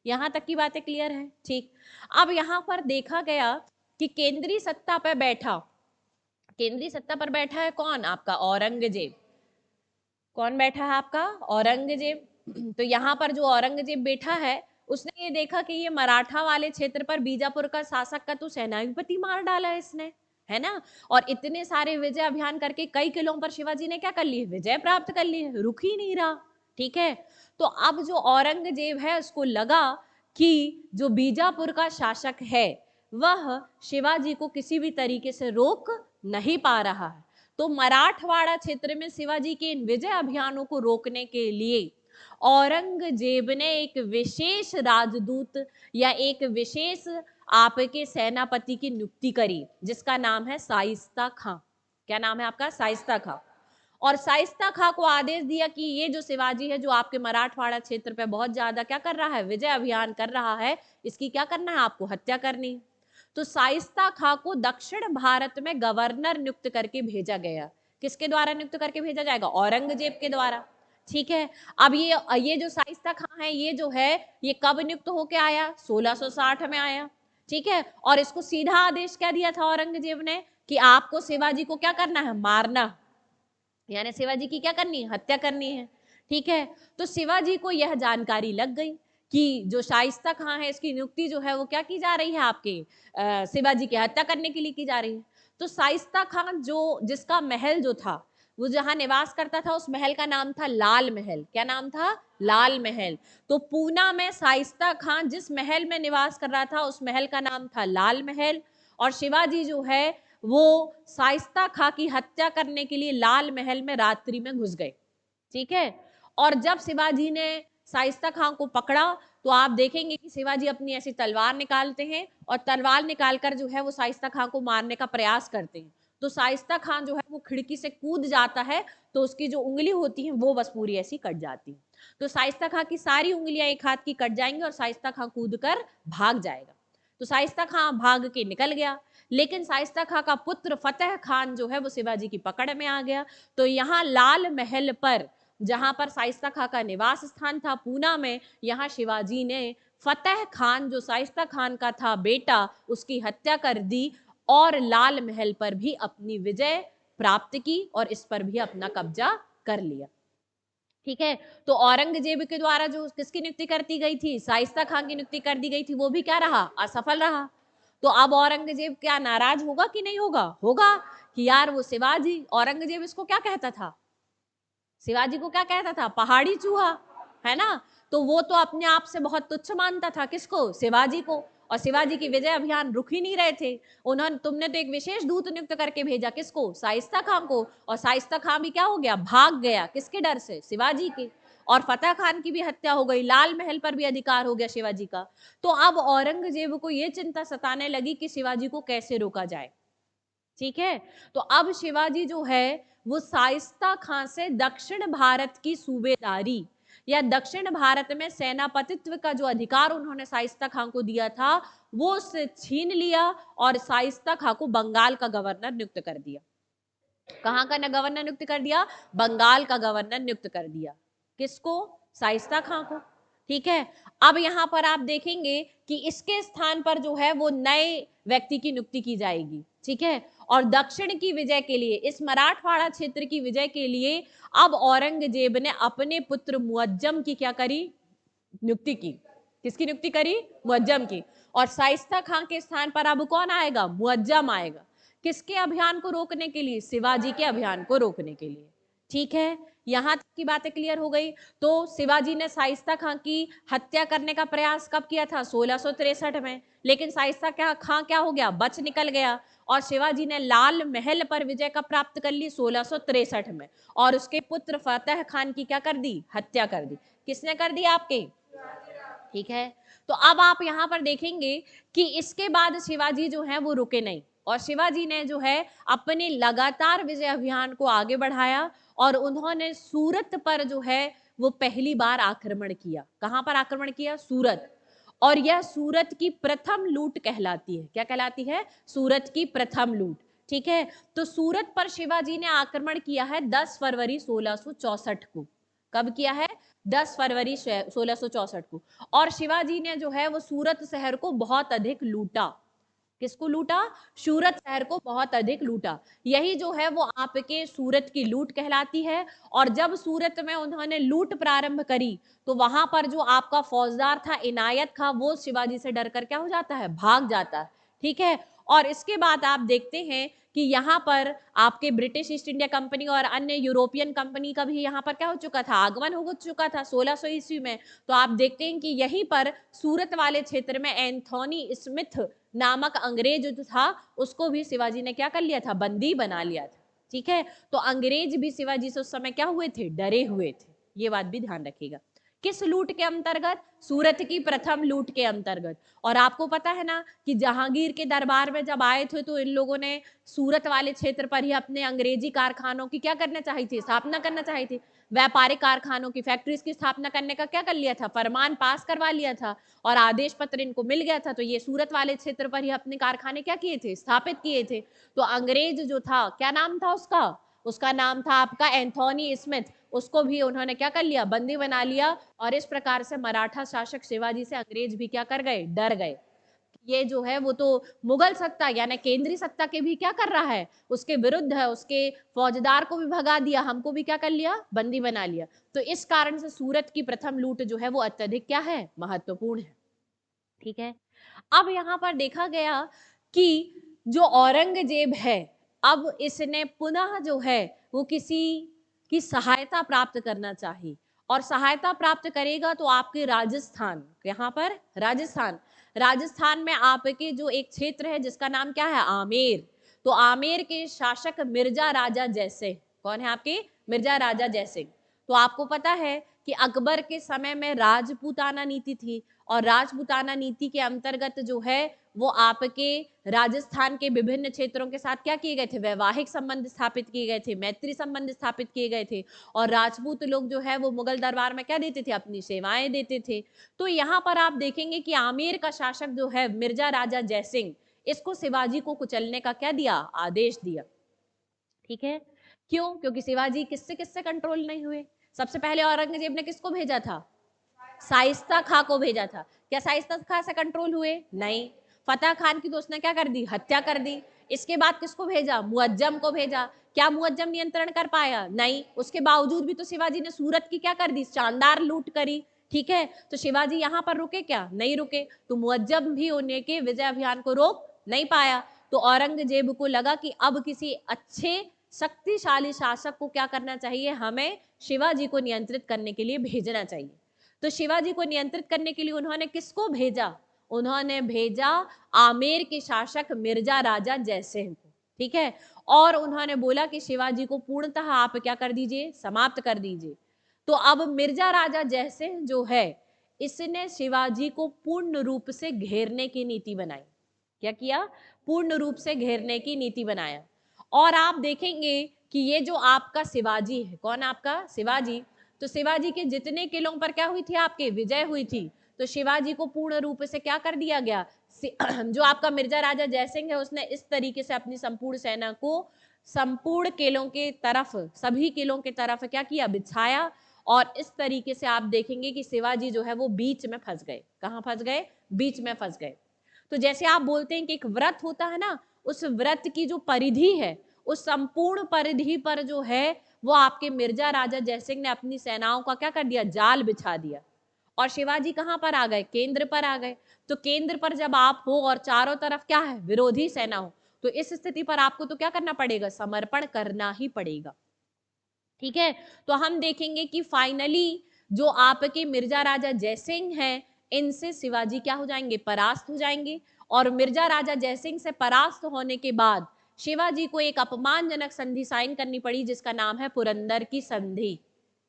यहां तक की बातें क्लियर है? ठीक। अब यहां पर देखा गया कि केंद्रीय सत्ता पर बैठा, केंद्रीय सत्ता पर बैठा है कौन? आपका औरंगजेब। कौन बैठा है? आपका औरंगजेब। तो यहाँ पर जो औरंगजेब बैठा है उसने ये देखा कि ये मराठा वाले क्षेत्र पर बीजापुर का शासक का तो सेनाधिपति मार डाला है इसने, है ना। और इतने सारे विजय अभियान करके कई किलों पर शिवाजी ने क्या कर ली? विजय प्राप्त कर ली है, रुक ही नहीं रहा। ठीक है, तो अब जो औरंगजेब है उसको लगा कि जो बीजापुर का शासक है वह शिवाजी को किसी भी तरीके से रोक नहीं पा रहा है। तो मराठवाड़ा क्षेत्र में शिवाजी के इन विजय अभियानों को रोकने के लिए औरंगजेब ने एक विशेष राजदूत या एक विशेष आपके सेनापति की नियुक्ति करी जिसका नाम है शाइस्ता खां। क्या नाम है आपका? शाइस्ता खां। और शाइस्ता खां को आदेश दिया कि ये जो शिवाजी है जो आपके मराठवाड़ा क्षेत्र पे बहुत ज्यादा क्या कर रहा है? विजय अभियान कर रहा है, इसकी क्या करना है? आपको हत्या करनी है। तो शाइस्ता खां को दक्षिण भारत में गवर्नर नियुक्त करके भेजा गया। किसके द्वारा नियुक्त करके भेजा जाएगा? औरंगजेब के द्वारा। ठीक है, अब ये जो शाइस्ता खां है ये जो है ये कब नियुक्त होके आया? 1660 में आया। ठीक है, और इसको सीधा आदेश क्या दिया था औरंगजेब ने? कि आपको शिवाजी को क्या करना है? मारना, यानी शिवाजी की क्या करनी है? हत्या करनी है। ठीक है, तो शिवाजी को यह जानकारी लग गई कि जो शाइस्ता खां है इसकी नियुक्ति जो है वो क्या की जा रही है? आपके शिवाजी की हत्या करने के लिए की जा रही है। तो शाइस्ता खां जो जिसका महल जो था वो जहां निवास करता था उस महल का नाम था लाल महल। क्या नाम था? लाल महल। तो पूना में शाइस्ता खां जिस महल में निवास कर रहा था उस महल का नाम था लाल महल। और शिवाजी जो है वो शाइस्ता खां की हत्या करने के लिए लाल महल में रात्रि में घुस गए। ठीक है, और जब शिवाजी ने शाइस्ता खां को पकड़ा तो आप देखेंगे कि शिवाजी अपनी ऐसी तलवार निकालते हैं और तलवार निकालकर जो है वो शाइस्ता खां को मारने का प्रयास करते हैं। तो शाइस्ता खां जो है वो खिड़की से कूद जाता है तो उसकी जो उंगली होती है वो बस पूरी ऐसी कट जाती है। तो शाइस्ता खां की सारी उंगलियां एक हाथ की कट जाएंगी और शाइस्ता खां कूद कर भाग जाएगा। तो शाइस्ता खां भाग के निकल गया, लेकिन शाइस्ता खां का पुत्र फतेह खान जो है वो शिवाजी की पकड़ में आ गया। तो यहाँ लाल महल पर जहां पर शाइस्ता खां का निवास स्थान था पूना में, यहाँ शिवाजी ने फतेह खान जो शाइस्ता खान का था बेटा उसकी हत्या कर दी और लाल महल पर भी अपनी विजय प्राप्त की और इस पर भी अपना कब्जा कर लिया। ठीक है, तो औरंगजेब के द्वारा जो किसकी नियुक्ति करती गई थी? शाइस्ता खान की नियुक्ति कर दी गई थी, वो भी क्या रहा? असफल रहा। तो अब औरंगजेब क्या नाराज होगा कि नहीं होगा? होगा कि यार वो शिवाजी, औरंगजेब इसको क्या कहता था? शिवाजी को क्या कहता था? पहाड़ी चूहा, है ना। तो वो तो अपने आप से बहुत तुच्छ मानता था। किसको? शिवाजी को। और शिवाजी की विजय अभियान रुक ही नहीं रहे थे। उन्होंने तुमने तो एक विशेष दूत नियुक्त करके भेजा, किसको? शाइस्ता खां को। और शाइस्ता खां भी क्या हो गया? भाग गया। किसके डर से? शिवाजी के। और फतेह खान की भी हत्या हो गई, लाल महल पर भी अधिकार हो गया शिवाजी का। तो अब औरंगजेब को यह चिंता सताने लगी कि शिवाजी को कैसे रोका जाए। ठीक है, तो अब शिवाजी जो है वो शाइस्ता खां से दक्षिण भारत की सूबेदारी या दक्षिण भारत में सेनापतित्व का जो अधिकार उन्होंने शाइस्ता खां को दिया था वो उससे छीन लिया और शाइस्ता खां को बंगाल का गवर्नर नियुक्त कर दिया। कहां का गवर्नर नियुक्त कर दिया? बंगाल का गवर्नर नियुक्त कर दिया। किसको? शाइस्ता खां को। ठीक है। अब यहाँ पर आप देखेंगे कि इसके स्थान पर जो है वो नए व्यक्ति की नियुक्ति की जाएगी, ठीक है। और दक्षिण की विजय के लिए, इस मराठवाड़ा क्षेत्र की विजय के लिए अब औरंगजेब ने अपने पुत्र मुअज्जम की क्या करी, नियुक्ति की। किसकी नियुक्ति करी, मुअज्जम की। और शाइस्ता खां के स्थान पर अब कौन आएगा, मुअज्जम आएगा। किसके अभियान को रोकने के लिए, शिवाजी के अभियान को रोकने के लिए, ठीक है। यहां तक की बातें क्लियर हो गई। तो शिवाजी ने शाइस्ता खां की हत्या करने का प्रयास कब किया था, 1663 में। लेकिन शाइस्ता खां क्या हो गया, बच निकल गया। और शिवाजी ने लाल महल पर विजय कब प्राप्त कर ली, 1663 में। और उसके पुत्र फतेह खान की क्या कर दी, हत्या कर दी। किसने कर दी, आपके, ठीक है। तो अब आप यहां पर देखेंगे कि इसके बाद शिवाजी जो है वो रुके नहीं, और शिवाजी ने जो है अपने लगातार विजय अभियान को आगे बढ़ाया। और उन्होंने सूरत पर जो है वो पहली बार आक्रमण किया। कहां पर आक्रमण किया, सूरत। और यह सूरत की प्रथम लूट कहलाती है। क्या कहलाती है, सूरत की प्रथम लूट, ठीक है। तो सूरत पर शिवाजी ने आक्रमण किया है 10 फरवरी 1664 को। कब किया है, 10 फरवरी 1664 को। और शिवाजी ने जो है वो सूरत शहर को बहुत अधिक लूटा। किसको लूटा, सूरत शहर को बहुत अधिक लूटा। यही जो है वो आपके सूरत की लूट कहलाती है। और जब सूरत में उन्होंने लूट प्रारंभ करी तो वहां पर जो आपका फौजदार था इनायत खां, वो शिवाजी से डरकर क्या हो जाता है, भाग जाता है, ठीक है। और इसके बाद आप देखते हैं कि यहाँ पर आपके ब्रिटिश ईस्ट इंडिया कंपनी और अन्य यूरोपियन कंपनी का भी यहाँ पर क्या हो चुका था, आगमन हो चुका था 1600 ईस्वी में। तो आप देखते हैं कि यहीं पर सूरत वाले क्षेत्र में एंथोनी स्मिथ नामक अंग्रेज जो था उसको भी शिवाजी ने क्या कर लिया था, बंदी बना लिया था, ठीक है। तो अंग्रेज भी शिवाजी से उस समय क्या हुए थे, डरे हुए थे। ये बात भी ध्यान रखिएगा। किस लूट के अंतर्गत, सूरत की प्रथम लूट के अंतर्गत। और आपको पता है ना कि जहांगीर के दरबार में जब आए थे तो इन लोगों ने सूरत वाले क्षेत्र पर ही अपने अंग्रेजी कारखानों की क्या करना चाहिए थी, स्थापना करना चाहिए थी। व्यापारिक कारखानों की, फैक्ट्रीज की स्थापना करने का क्या कर लिया था, फरमान पास करवा लिया था। और आदेश पत्र इनको मिल गया था। तो ये सूरत वाले क्षेत्र पर ही अपने कारखाने क्या किए थे, स्थापित किए थे। तो अंग्रेज जो था, क्या नाम था उसका, उसका नाम था आपका एंथोनी स्मिथ। उसको भी उन्होंने क्या कर लिया, बंदी बना लिया। और इस प्रकार से मराठा शासक शिवाजी से अंग्रेज भी क्या कर गए, डर गए। ये जो है वो तो मुगल सत्ता यानी केंद्रीय सत्ता के भी क्या कर रहा है, उसके विरुद्ध है। उसके फौजदार को भी भगा दिया, हमको भी क्या कर लिया, बंदी बना लिया। तो इस कारण से सूरत की प्रथम लूट जो है वो अत्यधिक क्या है, महत्वपूर्ण है, ठीक है। अब यहाँ पर देखा गया कि जो औरंगजेब है, अब इसने पुनः जो है वो किसी की सहायता प्राप्त करना चाहिए। और सहायता प्राप्त करेगा तो आपके राजस्थान, यहाँ पर राजस्थान, राजस्थान में आपके जो एक क्षेत्र है जिसका नाम क्या है, आमेर। तो आमेर के शासक मिर्जा राजा जयसिंह, कौन है आपके, मिर्जा राजा जयसिंह। तो आपको पता है कि अकबर के समय में राजपूताना नीति थी। और राजपूताना नीति के अंतर्गत जो है वो आपके राजस्थान के विभिन्न क्षेत्रों के साथ क्या किए गए थे, वैवाहिक संबंध स्थापित किए गए थे, मैत्री संबंध स्थापित किए गए थे। और राजपूत लोग जो है वो मुगल दरबार में क्या देते थे, अपनी सेवाएं देते थे। तो यहाँ पर आप देखेंगे कि आमेर का शासक जो है मिर्जा राजा जयसिंह, इसको शिवाजी को कुचलने का क्या दिया, आदेश दिया, ठीक है। क्यों, क्योंकि शिवाजी किससे किससे कंट्रोल नहीं हुए। सबसे पहले औरंगजेब ने किसको भेजा था, शाइस्ता खां को भेजा था। क्या शाइस्ता खां से कंट्रोल हुए, नहीं। फतेह खान की तो उसने क्या कर दी, हत्या कर दी। इसके बाद किसको भेजा, मुअज्जम को भेजा। क्या मुअज्जम नियंत्रण कर पाया, नहीं। उसके बावजूद भी तो शिवाजी ने सूरत की क्या कर दी, शानदार लूट करी, ठीक है। तो शिवाजी यहाँ पर रुके क्या, नहीं रुके। तो मुअज्जम भी उन्हें के विजय अभियान को रोक नहीं पाया। तो औरंगजेब को लगा कि अब किसी अच्छे शक्तिशाली शासक को क्या करना चाहिए, हमें शिवाजी को नियंत्रित करने के लिए भेजना चाहिए। तो शिवाजी को नियंत्रित करने के लिए उन्होंने किसको भेजा, उन्होंने भेजा आमेर के शासक मिर्जा राजा जयसिंह को, ठीक है। और उन्होंने बोला कि शिवाजी को पूर्णतः आप क्या कर दीजिए, समाप्त कर दीजिए। तो अब मिर्जा राजा जयसिंह जो है, इसने शिवाजी को पूर्ण रूप से घेरने की नीति बनाई। क्या किया, पूर्ण रूप से घेरने की नीति बनाया। और आप देखेंगे कि ये जो आपका शिवाजी है, कौन आपका, शिवाजी। तो शिवाजी के जितने किलों पर क्या हुई थी, आपके विजय हुई थी। तो शिवाजी को पूर्ण रूप से क्या कर दिया गया, जो आपका मिर्जा राजा जयसिंह है उसने इस तरीके से अपनी संपूर्ण सेना को संपूर्ण किलों के तरफ, सभी किलों के तरफ क्या किया, बिछाया। और इस तरीके से आप देखेंगे कि शिवाजी जो है वो बीच में फंस गए। कहाँ फंस गए? बीच में फंस गए। तो जैसे आप बोलते हैं कि एक व्रत होता है ना, उस व्रत की जो परिधि है, उस संपूर्ण परिधि पर जो है वो आपके मिर्जा राजा जयसिंह ने अपनी सेनाओं का क्या कर दिया? जाल बिछा दिया। और शिवाजी कहां पर आ गए? केंद्र पर आ गए। तो केंद्र पर जब आप हो और चारों तरफ क्या है? विरोधी सेना हो, तो इस स्थिति पर आपको तो क्या करना पड़ेगा? समर्पण करना ही पड़ेगा। ठीक है, तो हम देखेंगे कि फाइनली जो आपके मिर्जा राजा जयसिंह हैं, इनसे शिवाजी क्या हो जाएंगे? परास्त हो जाएंगे। और मिर्जा राजा जयसिंह से परास्त होने के बाद शिवाजी को एक अपमानजनक संधि साइन करनी पड़ी, जिसका नाम है पुरंदर की संधि।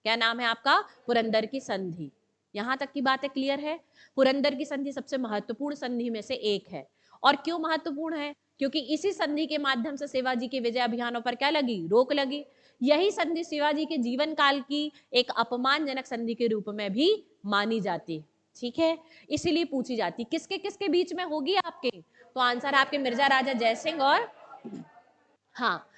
क्या नाम है आपका? पुरंदर की संधि। यहां तक की बातें क्लियर है? पुरंदर की संधि सबसे महत्वपूर्ण संधि में से एक है। और क्यों महत्वपूर्ण है? क्योंकि इसी संधि के माध्यम से शिवाजी के विजय अभियानों पर क्या लगी? रोक लगी। यही संधि शिवाजी के जीवन काल की एक अपमानजनक संधि के रूप में भी मानी जाती है। ठीक है, इसीलिए पूछी जाती किसके किसके बीच में होगी आपके? तो आंसर आपके मिर्जा राजा जयसिंह और हाँ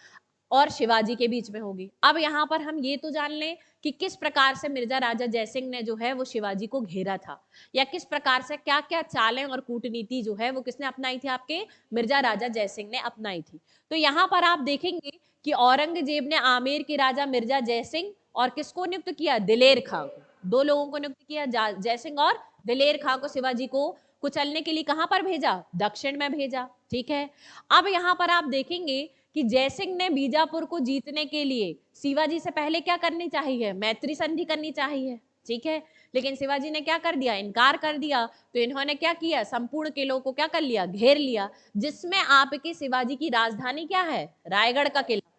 और शिवाजी के बीच में होगी। अब यहाँ पर हम ये तो जान लें कि किस प्रकार से मिर्जा राजा जयसिंह ने जो है वो शिवाजी को घेरा था, या किस प्रकार से क्या क्या चालें और कूटनीति जो है वो किसने अपनाई थी? आपके मिर्जा राजा जयसिंह ने अपनाई थी। तो यहाँ पर आप देखेंगे कि औरंगजेब ने आमेर के राजा मिर्जा जयसिंह और किसको नियुक्त किया? दिलेर खां को। दो लोगों को नियुक्त किया, जयसिंह और दिलेर खां को शिवाजी को कुचलने के लिए कहां पर भेजा? दक्षिण में भेजा। ठीक है, अब यहाँ पर आप देखेंगे कि जयसिंह ने बीजापुर को जीतने के लिए शिवाजी से पहले क्या करनी चाहिए? मैत्री संधि करनी चाहिए। ठीक है, लेकिन शिवाजी ने क्या कर दिया? इनकार कर दिया। तो इन्होंने क्या किया? संपूर्ण किलों को क्या कर लिया? घेर लिया, जिसमें आपके शिवाजी की राजधानी क्या है? रायगढ़ का किला।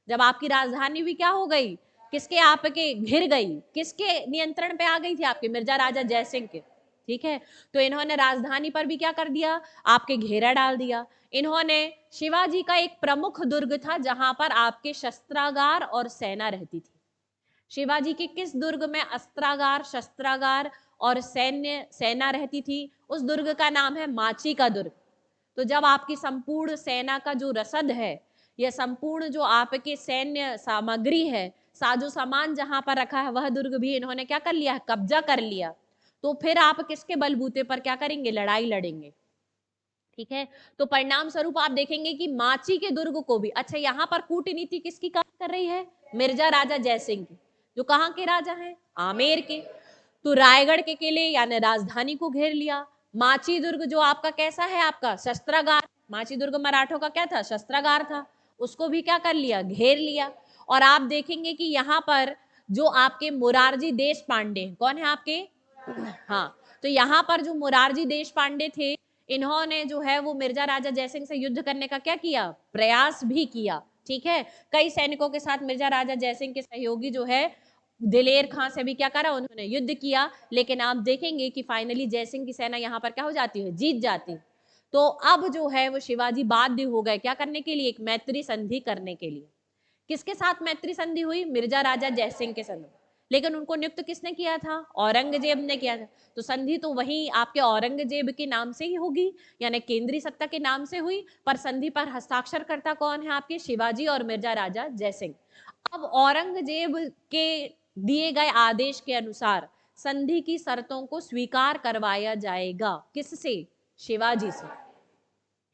जब आपकी राजधानी भी क्या हो गई? किसके? आपके घिर गई। किसके नियंत्रण पे आ गई थी? आपके मिर्जा राजा जयसिंह के। ठीक है, तो इन्होंने राजधानी पर भी क्या कर दिया? आपके घेरा डाल दिया। इन्होंने शिवाजी का एक प्रमुख दुर्ग था जहां पर आपके शस्त्रागार और सेना रहती थी। शिवाजी के किस दुर्ग में अस्त्रागार, शस्त्रागार और सैन्य सेना रहती थी? उस दुर्ग का नाम है माची का दुर्ग। तो जब आपकी संपूर्ण सेना का जो रसद है, यह संपूर्ण जो आपके सैन्य सामग्री है, साजो सामान जहां पर रखा है, वह दुर्ग भी इन्होंने क्या कर लिया? कब्जा कर लिया। तो फिर आप किसके बलबूते पर क्या करेंगे? लड़ाई लड़ेंगे। ठीक है, तो परिणाम स्वरूप आप देखेंगे कि माची के दुर्ग को भी, अच्छा यहाँ पर कूटनीति किसकी काम कर रही है? मिर्जा राजा जयसिंह की, जो कहाँ के राजा हैं? आमेर के। तो रायगढ़ के किले यानी राजधानी को घेर लिया। माची दुर्ग जो आपका कैसा है? आपका शस्त्रागार। माची दुर्ग मराठों का क्या था? शस्त्रागार था। उसको भी क्या कर लिया? घेर लिया। और आप देखेंगे कि यहाँ पर जो आपके मुरारजी देश पांडे, कौन है आपके? हाँ, तो यहाँ पर जो मुरारजी देश पांडे थे, इन्होंने जो है वो मिर्जा राजा जयसिंह से युद्ध करने का क्या किया? प्रयास भी किया। ठीक है, कई सैनिकों के साथ मिर्जा राजा जयसिंह के सहयोगी जो है दिलेर खां से भी क्या करा? उन्होंने युद्ध किया। लेकिन आप देखेंगे कि फाइनली जयसिंह की सेना यहाँ पर क्या हो जाती है? जीत जाती। तो अब जो है वो शिवाजी बाध्य हो गए क्या करने के लिए? एक मैत्री संधि करने के लिए। किसके साथ मैत्री संधि हुई? मिर्जा राजा जयसिंह के संग। लेकिन उनको नियुक्त किसने किया था? औरंगजेब ने किया था। तो संधि तो वही आपके औरंगजेब के नाम से ही होगी, यानी केंद्रीय सत्ता के नाम से हुई, पर संधि पर हस्ताक्षरकर्ता कौन है? आपके शिवाजी और मिर्जा राजा जयसिंह। अब औरंगजेब के दिए गए आदेश के अनुसार संधि की शर्तों को स्वीकार करवाया जाएगा। किससे? शिवाजी से।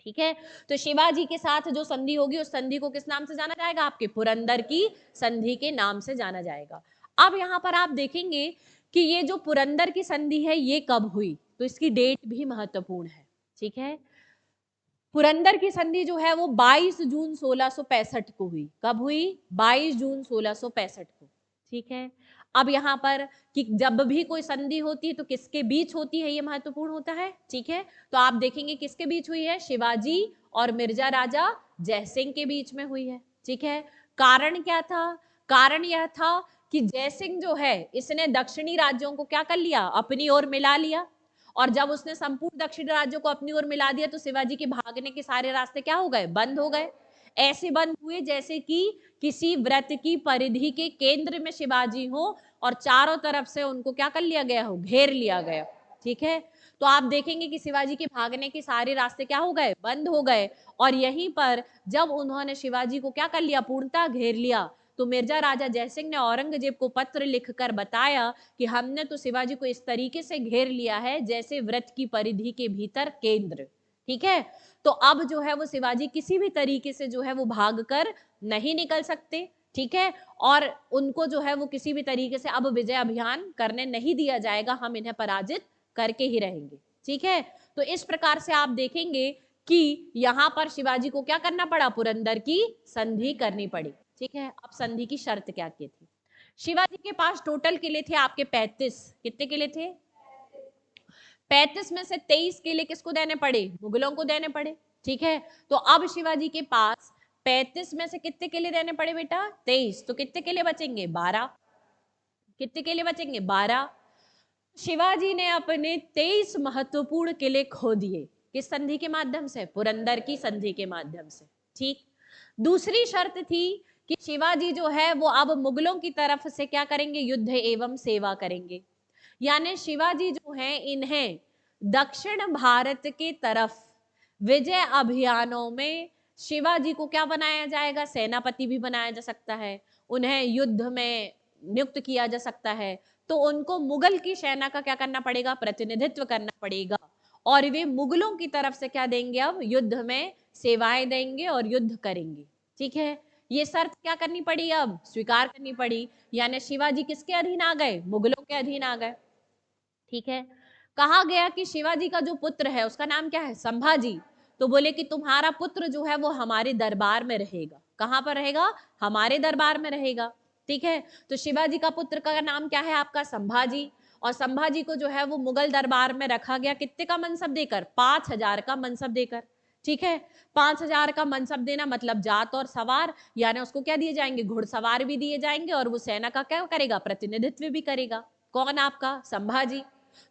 ठीक है, तो शिवाजी के साथ जो संधि होगी उस संधि को किस नाम से जाना जाएगा? आपके पुरंदर की संधि के नाम से जाना जाएगा। अब यहां पर आप देखेंगे कि ये जो पुरंदर की संधि है ये कब हुई, तो इसकी डेट भी महत्वपूर्ण है। ठीक है, पुरंदर की संधि जो है वो 22 जून 1665 को हुई। कब हुई? 22 जून 1665 को। ठीक है, अब यहाँ पर कि जब भी कोई संधि होती है तो किसके बीच होती है, ये महत्वपूर्ण होता है। ठीक है, तो आप देखेंगे किसके बीच हुई है? शिवाजी और मिर्जा राजा जयसिंह के बीच में हुई है। ठीक है, कारण क्या था? कारण यह था कि जयसिंह जो है इसने दक्षिणी राज्यों को क्या कर लिया? अपनी ओर मिला लिया। और जब उसने संपूर्ण दक्षिणी राज्यों को अपनी ओर मिला दिया तो शिवाजी के भागने के सारे रास्ते क्या हो गए? बंद हो गए। ऐसे बंद हुए जैसे कि किसी व्रत की परिधि के केंद्र में शिवाजी हो और चारों तरफ से उनको क्या कर लिया गया हो? घेर लिया गया। ठीक है, तो आप देखेंगे कि शिवाजी के भागने के सारे रास्ते क्या हो गए? बंद हो गए। और यहीं पर जब उन्होंने शिवाजी को क्या कर लिया? पूर्णतः घेर लिया, तो मिर्जा राजा जयसिंह ने औरंगजेब को पत्र लिखकर बताया कि हमने तो शिवाजी को इस तरीके से घेर लिया है जैसे वृत्त की परिधि के भीतर केंद्र, ठीक है। तो अब जो है वो शिवाजी किसी भी तरीके से जो है वो भागकर नहीं निकल सकते, ठीक है, और उनको जो है वो किसी भी तरीके से अब विजय अभियान करने नहीं दिया जाएगा, हम इन्हें पराजित करके ही रहेंगे, ठीक है। तो इस प्रकार से आप देखेंगे कि यहां पर शिवाजी को क्या करना पड़ा, पुरंदर की संधि करनी पड़ी, ठीक है। अब संधि की शर्त क्या की थी, शिवाजी के पास टोटल किले थे आपके 35, कितने किले थे, 35 में से 23 किले किसको देने पड़े, मुगलों को देने पड़े, ठीक है। तो अब शिवाजी के पास 35 में से कितने किले देने पड़े बेटा, 23, तो कितने किले बचेंगे, 12, कितने किले बचेंगे, 12। शिवाजी ने अपने 23 महत्वपूर्ण किले खो दिए, किस संधि के माध्यम से, पुरंदर की संधि के माध्यम से, ठीक। दूसरी शर्त थी कि शिवाजी जो है वो अब मुगलों की तरफ से क्या करेंगे, युद्ध एवं सेवा करेंगे, यानी शिवाजी जो है इन्हें दक्षिण भारत के तरफ विजय अभियानों में शिवाजी को क्या बनाया जाएगा, सेनापति भी बनाया जा सकता है, उन्हें युद्ध में नियुक्त किया जा सकता है, तो उनको मुगल की सेना का क्या करना पड़ेगा, प्रतिनिधित्व करना पड़ेगा, और वे मुगलों की तरफ से क्या देंगे, अब युद्ध में सेवाएं देंगे और युद्ध करेंगे, ठीक है। ये शर्त क्या करनी पड़ी, अब स्वीकार करनी पड़ी, यानी शिवाजी किसके अधीन आ गए, मुगलों के अधीन आ गए, ठीक है। कहा गया कि शिवाजी का जो पुत्र है उसका नाम क्या है, संभाजी, तो बोले कि तुम्हारा पुत्र जो है वो हमारे दरबार में रहेगा, कहां पर रहेगा, हमारे दरबार में रहेगा, ठीक है। तो शिवाजी का पुत्र का नाम क्या है आपका, संभाजी, और संभाजी को जो है वो मुगल दरबार में रखा गया, कितने का मनसब देकर, 5000 का मनसब देकर, ठीक है। 5000 का मनसब देना मतलब जात और सवार, यानी उसको क्या दिए जाएंगे, घुड़सवार भी दिए जाएंगे, और वो सेना का क्या करेगा, प्रतिनिधित्व भी करेगा, कौन आपका, संभाजी।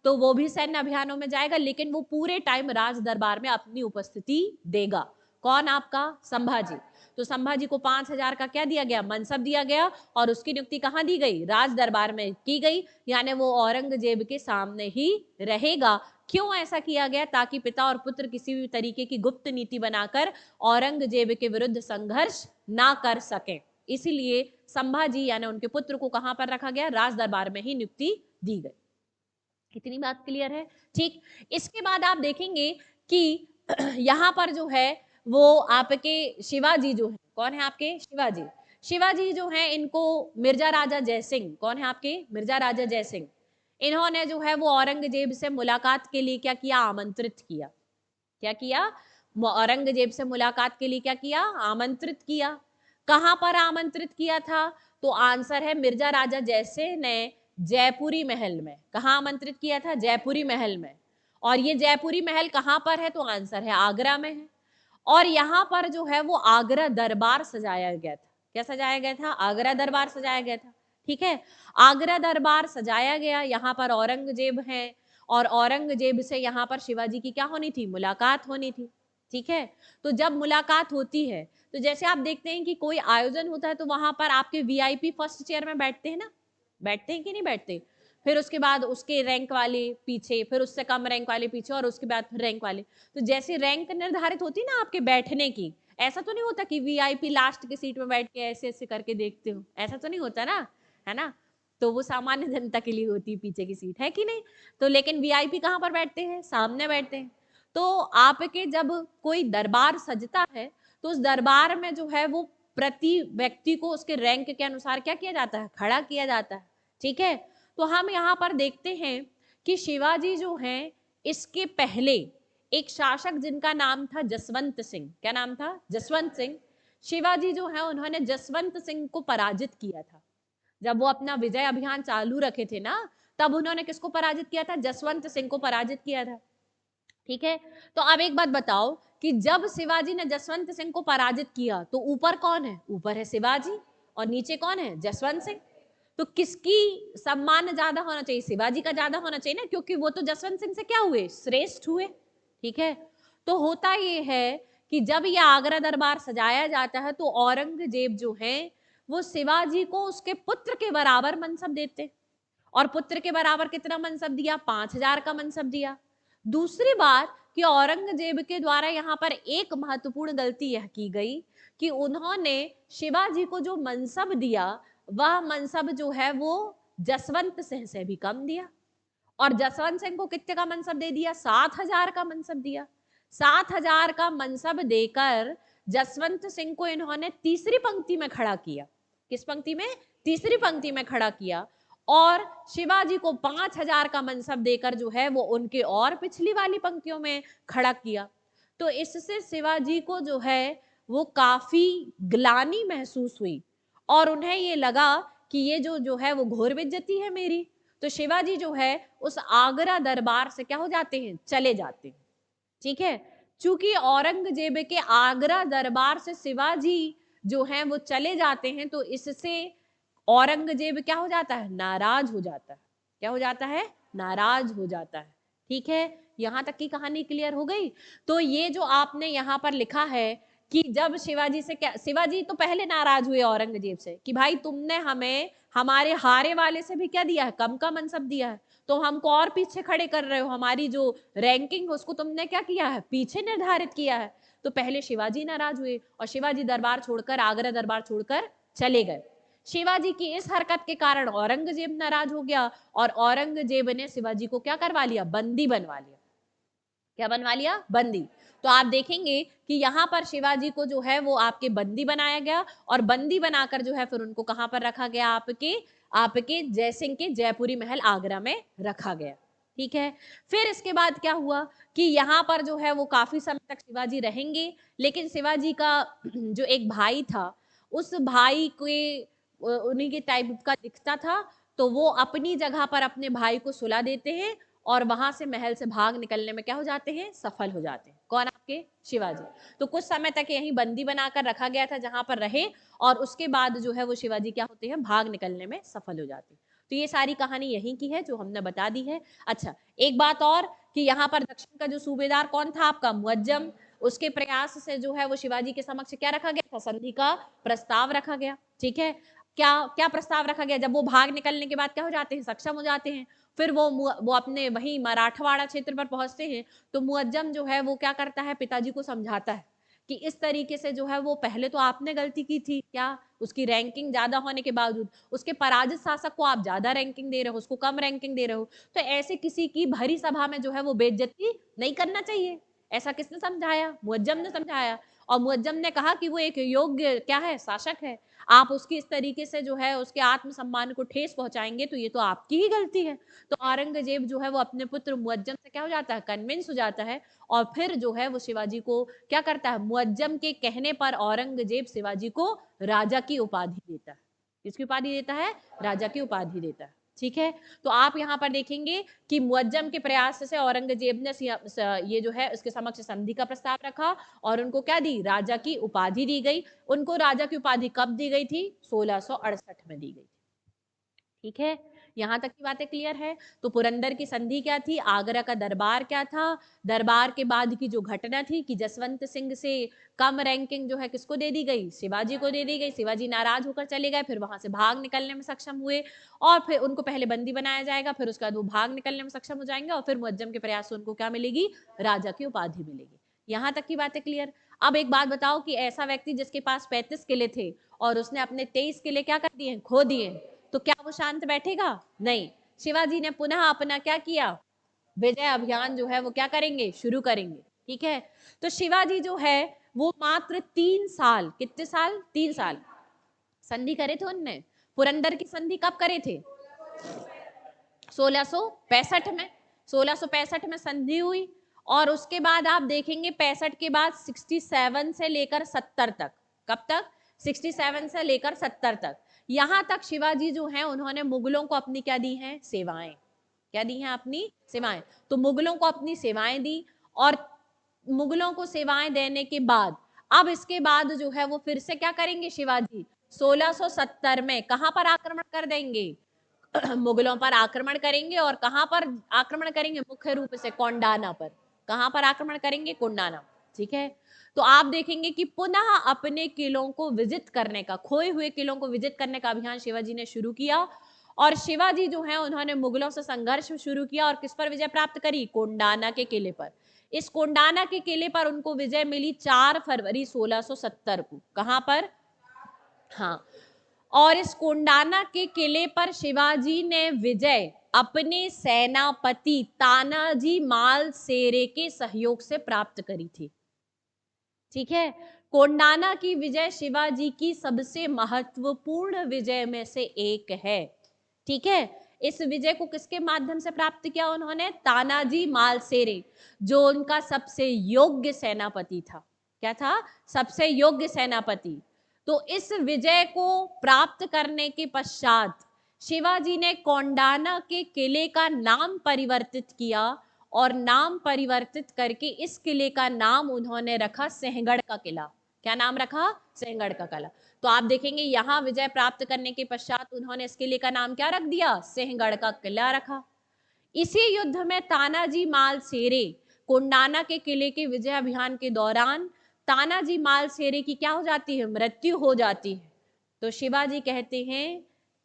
तो वो भी सैन्य अभियानों में जाएगा, लेकिन वो पूरे टाइम राज दरबार में अपनी उपस्थिति देगा, कौन आपका, संभाजी। तो संभाजी को 5000 का क्या दिया गया, मनसब दिया गया, और उसकी नियुक्ति कहाँ दी गई, राज दरबार में की गई, यानी वो औरंगजेब के सामने ही रहेगा। क्यों ऐसा किया गया, ताकि पिता और पुत्र किसी भी तरीके की गुप्त नीति बनाकर औरंगजेब के विरुद्ध संघर्ष ना कर सके, इसीलिए संभाजी यानी उनके पुत्र को कहां पर रखा गया, राज दरबार में ही नियुक्ति दी गई। कितनी बात क्लियर है, ठीक। इसके बाद आप देखेंगे कि यहाँ पर जो है वो आपके शिवाजी जो है, कौन है आपके, शिवाजी, शिवाजी जो है इनको मिर्जा राजा जयसिंह, कौन है आपके, मिर्जा राजा जयसिंह, इन्होंने जो है वो औरंगजेब से मुलाकात के लिए क्या किया, आमंत्रित किया, क्या किया, औरंगजेब से मुलाकात के लिए क्या किया, आमंत्रित किया। कहां पर आमंत्रित किया था, तो आंसर है मिर्जा राजा जयसिंह ने जयपुरी महल में, कहां आमंत्रित किया था, जयपुरी महल में, और ये जयपुरी महल कहां पर है, तो आंसर है आगरा में है, और यहाँ पर जो है वो आगरा दरबार सजाया गया था, क्या सजाया गया था, आगरा दरबार सजाया गया था, ठीक है। आगरा दरबार सजाया गया, यहाँ पर औरंगजेब है, और औरंगजेब से यहाँ पर शिवाजी की क्या होनी थी, मुलाकात होनी थी, ठीक है। तो जब मुलाकात होती है, तो जैसे आप देखते हैं कि कोई आयोजन होता है तो वहां पर आपके वीआईपी फर्स्ट चेयर में बैठते हैं ना, बैठते हैं कि नहीं बैठते, फिर उसके बाद उसके रैंक वाले पीछे, फिर उससे कम रैंक वाले पीछे, और उसके बाद फिर रैंक वाले, तो जैसे रैंक निर्धारित होती ना आपके बैठने की, ऐसा तो नहीं होता कि वीआईपी लास्ट की सीट में बैठ के ऐसे ऐसे करके देखते हो, ऐसा तो नहीं होता ना, है ना। तो वो सामान्य जनता के लिए होती है पीछे की सीट, है कि नहीं। तो लेकिन वीआईपी कहाँ पर बैठते हैं, सामने बैठते हैं। तो आपके जब कोई दरबार सजता है तो उस दरबार में जो है वो प्रति व्यक्ति को उसके रैंक के अनुसार क्या किया जाता है, खड़ा किया जाता है, ठीक है। तो हम यहाँ पर देखते हैं कि शिवाजी जो हैं इसके पहले एक शासक जिनका नाम था जसवंत सिंह, क्या नाम था, जसवंत सिंह, शिवाजी जो है उन्होंने जसवंत सिंह को पराजित किया था, जब वो अपना विजय अभियान चालू रखे थे ना, तब उन्होंने किसको पराजित किया था, जसवंत सिंह को पराजित किया था, ठीक है। तो अब एक बात बताओ कि जब शिवाजी ने जसवंत सिंह को पराजित किया तो ऊपर कौन है, ऊपर है शिवाजी, और नीचे कौन है, जसवंत सिंह, तो किसकी सम्मान ज्यादा होना चाहिए, शिवाजी का ज्यादा होना चाहिए ना, क्योंकि वो तो जसवंत सिंह से क्या हुए, श्रेष्ठ हुए, ठीक है। तो होता ये है कि जब ये आगरा दरबार सजाया जाता है तो औरंगजेब जो है वो शिवाजी को उसके पुत्र के बराबर मनसब देते, और पुत्र के बराबर कितना मनसब दिया, 5000 का मनसब दिया। दूसरी बात, कि औरंगजेब के द्वारा यहाँ पर एक महत्वपूर्ण गलती यह की गई कि उन्होंने शिवाजी को जो मनसब दिया वह मनसब जो है वो जसवंत सिंह से भी कम दिया। और जसवंत सिंह को कितने का मनसब दे दिया? 7,000 का मनसब दिया। 7,000 का मनसब देकर जसवंत सिंह को इन्होंने तीसरी पंक्ति में खड़ा किया। किस पंक्ति में? तीसरी पंक्ति में खड़ा किया। और शिवाजी को 5,000 का मनसब देकर जो है वो उनके और पिछली वाली पंक्तियों में खड़ा किया। तो इससे शिवाजी को जो है वो काफी ग्लानि महसूस हुई और उन्हें ये लगा कि ये जो है वो घोर बेइज्जती है मेरी। तो शिवाजी जो है उस आगरा दरबार से क्या हो जाते हैं? चले जाते हैं। ठीक है, चूंकि औरंगजेब के आगरा दरबार से शिवाजी जो है वो चले जाते हैं तो इससे औरंगजेब क्या हो जाता है? नाराज हो जाता है। क्या हो जाता है? नाराज हो जाता है। ठीक है, यहां तक की कहानी क्लियर हो गई। तो ये जो आपने यहाँ पर लिखा है कि जब शिवाजी से क्या, शिवाजी तो पहले नाराज हुए औरंगजेब से कि भाई तुमने हमें हमारे हारे वाले से भी क्या दिया है? कम का मनसब दिया है, तो हमको और पीछे खड़े कर रहे हो, हमारी जो रैंकिंग उसको तुमने क्या किया है? पीछे निर्धारित किया है। तो पहले शिवाजी नाराज हुए और शिवाजी दरबार छोड़कर, आगरा दरबार छोड़कर चले गए। शिवाजी की इस हरकत के कारण औरंगजेब नाराज हो गया और औरंगजेब ने शिवाजी को क्या करवा लिया? बंदी बनवा लिया। क्या बनवा लिया? बंदी। तो आप देखेंगे कि यहाँ पर शिवाजी को जो है वो आपके बंदी बनाया गया और बंदी बनाकर जो है फिर उनको कहां पर रखा गया? आपके आपके जयसिंह के जयपुरी महल आगरा में रखा गया। ठीक है, फिर इसके बाद क्या हुआ कि यहाँ पर जो है वो काफी समय तक शिवाजी रहेंगे, लेकिन शिवाजी का जो एक भाई था, उस भाई के उन्हीं के टाइप का दिखता था, तो वो अपनी जगह पर अपने भाई को सुला देते हैं और वहां से महल से भाग निकलने में क्या हो जाते हैं? सफल हो जाते हैं। कौन? आपके शिवाजी। तो कुछ समय तक यहीं बंदी बनाकर रखा गया था जहां पर रहे और उसके बाद जो है वो शिवाजी क्या होते हैं? भाग निकलने में सफल हो जाते हैं। तो ये सारी कहानी यहीं की है जो हमने बता दी है। अच्छा, एक बात और कि यहाँ पर दक्षिण का जो सूबेदार कौन था? आपका मुअज्जम। उसके प्रयास से जो है वो शिवाजी के समक्ष क्या रखा गया था? संधि का प्रस्ताव रखा गया। ठीक है, क्या क्या प्रस्ताव रखा गया? जब वो भाग निकलने के बाद क्या हो जाते हैं? सक्षम हो जाते हैं। फिर वो अपने वही मराठवाड़ा क्षेत्र पर पहुंचते हैं तो मुअज्जम जो है वो क्या करता है? पिताजी को समझाता है कि इस तरीके से जो है वो पहले तो आपने गलती की थी, क्या? उसकी रैंकिंग ज्यादा होने के बावजूद उसके पराजित शासक को आप ज्यादा रैंकिंग दे रहे हो, उसको कम रैंकिंग दे रहे हो। तो ऐसे किसी की भरी सभा में जो है वो बेइज्जती नहीं करना चाहिए। ऐसा किसने समझाया? मुअज्जम ने समझाया। और मुअज्जम ने कहा कि वो एक योग्य क्या है? शासक है। आप उसकी इस तरीके से जो है उसके आत्मसम्मान को ठेस पहुंचाएंगे तो ये तो आपकी ही गलती है। तो औरंगजेब जो है वो अपने पुत्र मुअज्जम से क्या हो जाता है? कन्विंस हो जाता है और फिर जो है वो शिवाजी को क्या करता है? मुअज्जम के कहने पर औरंगजेब शिवाजी को राजा की उपाधि देता है। किसकी उपाधि देता है? राजा की उपाधि देता है। ठीक है, तो आप यहाँ पर देखेंगे कि मुअज्जम के प्रयास से औरंगजेब ने ये जो है उसके समक्ष संधि का प्रस्ताव रखा और उनको क्या दी? राजा की उपाधि दी गई। उनको राजा की उपाधि कब दी गई थी? 1668 में दी गई। ठीक है, यहां तक की बातें क्लियर है। तो पुरंदर की संधि क्या थी? आगरा का दरबार क्या था? दरबार के बाद की जो घटना थी कि जसवंत सिंह से कम रैंकिंग जो है किसको दे दी गई? शिवाजी को दे दी गई। शिवाजी नाराज होकर चले गए, फिर वहां से भाग निकलने में सक्षम हुए और फिर उनको पहले बंदी बनाया जाएगा, फिर उसके बाद वो भाग निकलने में सक्षम हो जाएंगे और फिर मुअज्जम के प्रयास से उनको क्या मिलेगी? राजा की उपाधि मिलेगी। यहां तक की बातें क्लियर। अब एक बात बताओ कि ऐसा व्यक्ति जिसके पास 35 किले थे और उसने अपने 23 किले क्या कर दिए? खो दिए, तो क्या वो शांत बैठेगा? नहीं। शिवाजी ने पुनः अपना क्या किया? विजय अभियान जो है वो क्या करेंगे? शुरू करेंगे। ठीक है, तो शिवाजी जो है वो मात्र 3 साल, कितने साल? 3 साल संधि करे थे उनने। पुरंदर की संधि कब करे थे? 1665 में। 1665 में संधि हुई और उसके बाद आप देखेंगे 65 के बाद 67 से लेकर 70 तक। कब तक? 67 से लेकर 70 तक। यहां तक शिवाजी जो हैं उन्होंने मुगलों को अपनी क्या दी हैं? सेवाएं। क्या दी हैं? अपनी सेवाएं। तो मुगलों को अपनी सेवाएं दी और मुगलों को सेवाएं देने के बाद अब इसके बाद जो है वो फिर से क्या करेंगे शिवाजी? 1670 में कहां पर आक्रमण कर देंगे? मुगलों पर आक्रमण करेंगे और कहां पर आक्रमण करेंगे? मुख्य रूप से कोंडाना पर। कहां पर आक्रमण करेंगे? कोंडाना। ठीक है, तो आप देखेंगे कि पुनः अपने किलों को विजिट करने का, खोए हुए किलों को विजिट करने का अभियान शिवाजी ने शुरू किया और शिवाजी जो है उन्होंने मुगलों से संघर्ष शुरू किया और किस पर विजय प्राप्त करी? कोंडाना के किले पर। इस कोंडाना के किले पर उनको विजय मिली 4 फरवरी 1670 को। कहां पर? हाँ, और इस कोंडाना के किले पर शिवाजी ने विजय अपने सेनापति तानाजी मालसेरे के सहयोग से प्राप्त करी थी। ठीक है, कोंडाना की विजय शिवाजी की सबसे महत्वपूर्ण विजय में से एक है। ठीक है, इस विजय को किसके माध्यम से प्राप्त किया उन्होंने? तानाजी मालसेरे, जो उनका सबसे योग्य सेनापति था। क्या था? सबसे योग्य सेनापति। तो इस विजय को प्राप्त करने के पश्चात शिवाजी ने कोंडाना के किले का नाम परिवर्तित किया और नाम परिवर्तित करके इस किले का नाम उन्होंने रखा सिंहगढ़ का किला। क्या नाम रखा? सिंहगढ़ का किला। तो आप देखेंगे यहां विजय प्राप्त करने के पश्चात उन्होंने इस किले का नाम क्या रख दिया? सिंहगढ़ का किला रखा। इसी युद्ध में तानाजी मालसेरे कोंडाना के किले के विजय अभियान के दौरान तानाजी मालसेरे की क्या हो जाती है? मृत्यु हो जाती है। तो शिवाजी कहते हैं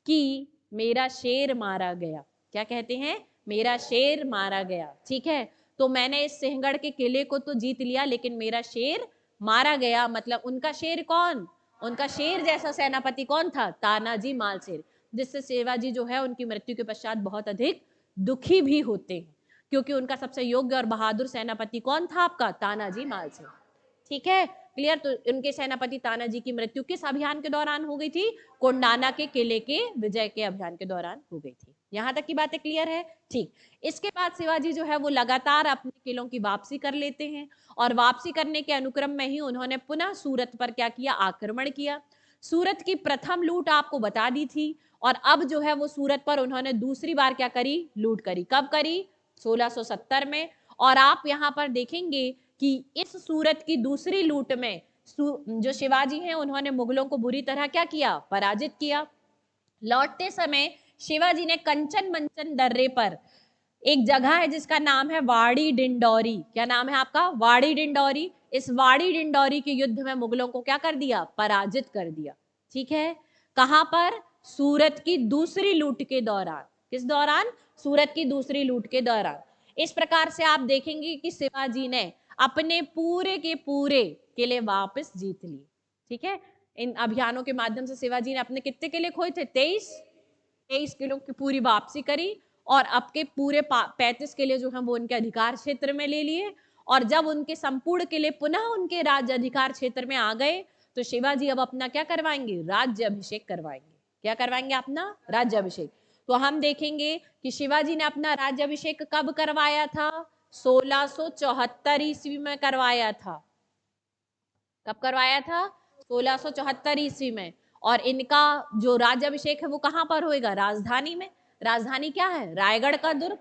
कि मेरा शेर मारा गया। क्या कहते हैं? मेरा शेर मारा गया। ठीक है, तो मैंने इस सिंहगढ़ के किले को तो जीत लिया, लेकिन मेरा शेर मारा गया। मतलब उनका शेर कौन? उनका शेर जैसा सेनापति कौन था? तानाजी मालसेरे, जिससे शिवाजी जो है उनकी मृत्यु के पश्चात बहुत अधिक दुखी भी होते हैं, क्योंकि उनका सबसे योग्य और बहादुर सेनापति कौन था आपका? तानाजी मालसेरे। ठीक है, क्लियर? तो उनके सेनापति तानाजी की मृत्यु किस अभियान के दौरान हो गई थी? कोंडाना के किले के विजय के अभियान के दौरान हो गई थी। यहां तक की बातें क्लियर है? ठीक। इसके बाद शिवाजी जो है वो लगातार अपने किलों की वापसी कर लेते हैं और वापसी करने के अनुक्रम में ही उन्होंने पुनः सूरत पर क्या किया? आक्रमण किया। सूरत की प्रथम लूट आपको बता दी थी और अब जो है वो सूरत पर उन्होंने दूसरी बार क्या करी? लूट करी। कब करी? 1670 में। और आप यहां पर देखेंगे कि इस सूरत की दूसरी लूट में जो शिवाजी हैं उन्होंने मुगलों को बुरी तरह क्या किया? पराजित किया। लौटते समय शिवाजी ने कंचन मंचन दर्रे पर एक जगह है जिसका नाम है वाड़ी डिंडौरी। क्या नाम है आपका? वाड़ी डिंडौरी। इस वाड़ी डिंडौरी के युद्ध में मुगलों को क्या कर दिया? पराजित कर दिया। ठीक है, कहां पर? सूरत की दूसरी लूट के दौरान। किस दौरान? सूरत की दूसरी लूट के दौरान। इस प्रकार से आप देखेंगे कि शिवाजी ने अपने पूरे के पूरे किले वापस जीत लिए। ठीक है, इन अभियानों के माध्यम से शिवाजी ने अपने कितने किले खोए थे? 23 किलों की पूरी वापसी करी और अब के पूरे 35 किले जो हैं वो उनके अधिकार क्षेत्र में ले लिए। और जब उनके संपूर्ण किले पुनः उनके राज्य अधिकार क्षेत्र में आ गए तो शिवाजी अब अपना क्या करवाएंगे? राज्य अभिषेक करवाएंगे। क्या करवाएंगे? अपना राज्य अभिषेक। तो हम देखेंगे कि शिवाजी ने अपना राज्य अभिषेक कब करवाया था? 1674 ईस्वी में करवाया था। कब करवाया था? 1674 ईस्वी में। और इनका जो राज्याभिषेक है वो कहां पर होएगा? राजधानी में। राजधानी क्या है? रायगढ़ का दुर्ग।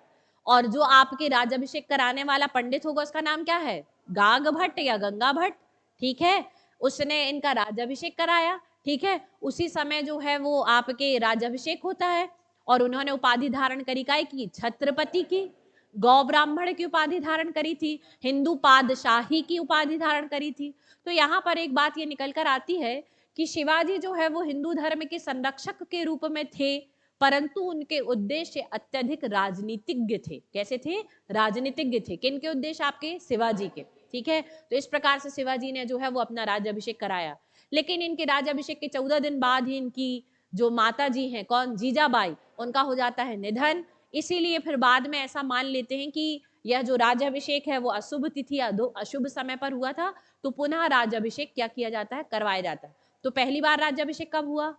और जो आपके राज्याभिषेक कराने वाला पंडित होगा उसका नाम क्या है? गाग भट्ट या गंगा भट्ट। ठीक है, उसने इनका राज्याभिषेक कराया। ठीक है, उसी समय जो है वो आपके राज्याभिषेक होता है और उन्होंने उपाधि धारण करी काय की? छत्रपति की। गौ ब्राह्मण की उपाधि धारण करी थी। हिंदू पादशाही की उपाधि धारण करी थी। तो यहाँ पर एक बात ये निकल कर आती है कि शिवाजी जो है वो हिंदू धर्म के संरक्षक के रूप में थे, परंतु उनके उद्देश्य अत्यधिक राजनीतिज्ञ थे। कैसे थे? राजनीतिज्ञ थे। किन के उद्देश्य? आपके शिवाजी के। ठीक है, तो इस प्रकार से शिवाजी ने जो है वो अपना राज्याभिषेक कराया। लेकिन इनके राज्याभिषेक के 14 दिन बाद ही इनकी जो माता जी हैं, कौन? जीजाबाई, उनका हो जाता है निधन। इसीलिए फिर बाद में ऐसा मान लेते हैं कि यह जो राज्याभिषेक है वो अशुभ तिथि या अशुभ समय पर हुआ था, तो पुनः राज्याभिषेक क्या किया जाता है? करवाया जाता है। तो पहली बार राज्याभिषेक कब हुआ?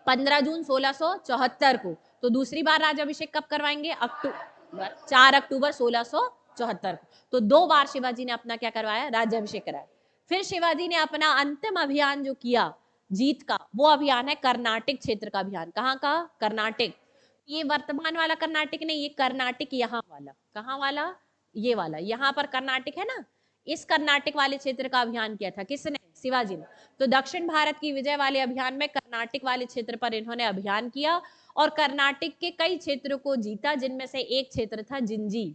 15 जून 1674 को। तो दूसरी बार राज्याभिषेक कब करवाएंगे? 4 अक्टूबर 1674 को। तो 2 बार शिवाजी ने अपना क्या करवाया? राज्याभिषेक कराया। फिर शिवाजी ने अपना अंतिम अभियान जो किया जीत का, वो अभियान है कर्नाटक क्षेत्र का अभियान। कहाँ का? कर्नाटक। ये वर्तमान वाला कर्नाटक नहीं, ये कर्नाटक यहाँ वाला। कहाँ वाला? ये वाला। यहाँ पर कर्नाटक है ना, इस कर्नाटक वाले क्षेत्र का अभियान किया था। किसने? शिवाजी ने। तो दक्षिण भारत की विजय वाले अभियान में कर्नाटक वाले क्षेत्र पर इन्होंने अभियान किया और कर्नाटक के कई क्षेत्रों को जीता, जिनमें से एक क्षेत्र था जिंजी।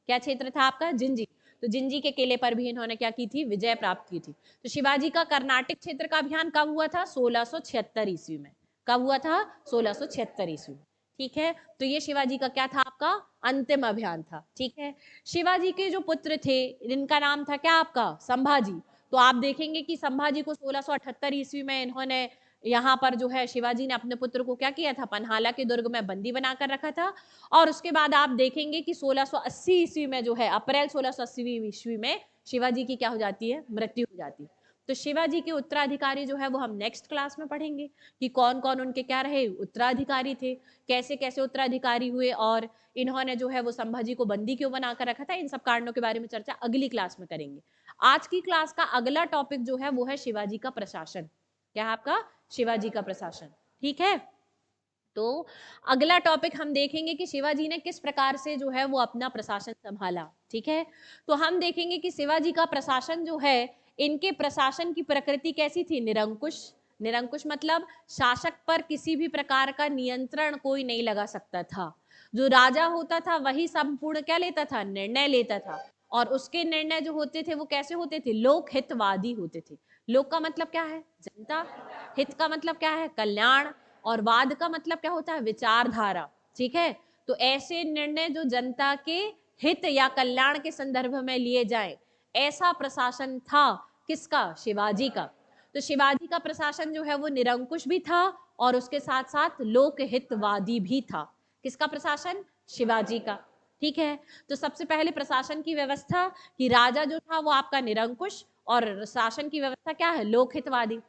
क्या क्षेत्र था आपका? जिंजी। तो जिंजी के किले पर भी इन्होंने क्या की थी? विजय प्राप्त की थी। तो शिवाजी का कर्नाटक क्षेत्र का अभियान कब हुआ था? 1676 ईस्वी में। कब हुआ था? 1676 ईस्वी में। ठीक है, तो ये शिवाजी का क्या था, आपका अंतिम अभियान था। ठीक है, शिवाजी के जो पुत्र थे इनका नाम था क्या आपका, संभाजी। तो आप देखेंगे कि संभाजी को 1678 ईस्वी में इन्होंने यहाँ पर जो है शिवाजी ने अपने पुत्र को क्या किया था, पन्हाला के दुर्ग में बंदी बनाकर रखा था। और उसके बाद आप देखेंगे कि 1680 ईस्वी में जो है, अप्रैल 1680 ईस्वी में शिवाजी की क्या हो जाती है, मृत्यु हो जाती है। तो शिवाजी के उत्तराधिकारी जो है वो हम नेक्स्ट क्लास में पढ़ेंगे कि कौन कौन उनके क्या रहे, उत्तराधिकारी थे, कैसे कैसे उत्तराधिकारी हुए, और इन्होंने जो है वो संभाजी को बंदी क्यों बनाकर रखा था। इन सब कारणों के बारे में चर्चा अगली क्लास में करेंगे। आज की क्लास का अगला टॉपिक जो है वो है शिवाजी का प्रशासन। क्या है आपका, शिवाजी का प्रशासन। ठीक है, तो अगला टॉपिक हम देखेंगे कि शिवाजी ने किस प्रकार से जो है वो अपना प्रशासन संभाला। ठीक है, तो हम देखेंगे कि शिवाजी का प्रशासन जो है, इनके प्रशासन की प्रकृति कैसी थी, निरंकुश। निरंकुश मतलब शासक पर किसी भी प्रकार का नियंत्रण कोई नहीं लगा सकता था। जो राजा होता था वही संपूर्ण क्या लेता था, निर्णय लेता था। और उसके निर्णय जो होते थे वो कैसे होते थे, लोक हितवादी होते थे। लोक का मतलब क्या है, जनता। हित का मतलब क्या है, कल्याण। और वाद का मतलब क्या होता है, विचारधारा। ठीक है, तो ऐसे निर्णय जो जनता के हित या कल्याण के संदर्भ में लिए जाए, ऐसा प्रशासन था किसका, शिवाजी का। तो शिवाजी का प्रशासन जो है वो निरंकुश भी था और उसके साथ साथ लोकहितवादी भी था। किसका प्रशासन, शिवाजी का। ठीक है, तो सबसे पहले प्रशासन की व्यवस्था कि राजा जो था वो आपका निरंकुश और शासन की व्यवस्था क्या है, लोकहितवादी।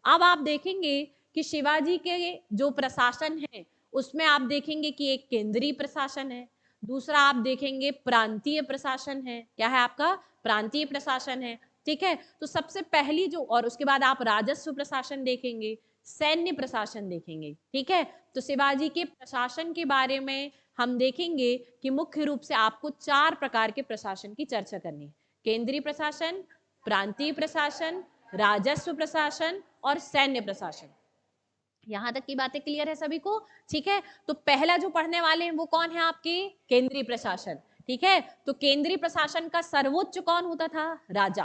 अब आप देखेंगे कि शिवाजी के जो प्रशासन है उसमें आप देखेंगे कि एक केंद्रीय प्रशासन है, दूसरा आप देखेंगे प्रांतीय प्रशासन है। क्या है आपका, प्रांतीय प्रशासन है। ठीक है, तो सबसे पहली जो, और उसके बाद आप राजस्व प्रशासन देखेंगे, सैन्य प्रशासन देखेंगे। ठीक है, तो शिवाजी के प्रशासन के बारे में हम देखेंगे कि मुख्य रूप से आपको 4 प्रकार के प्रशासन की चर्चा करनी है, केंद्रीय प्रशासन, प्रांतीय प्रशासन, राजस्व प्रशासन और सैन्य प्रशासन। यहां तक की बातें क्लियर है सभी को। ठीक है, तो पहला जो पढ़ने वाले हैं वो कौन है आपके, केंद्रीय प्रशासन। ठीक है, तो केंद्रीय प्रशासन का सर्वोच्च कौन होता था, राजा।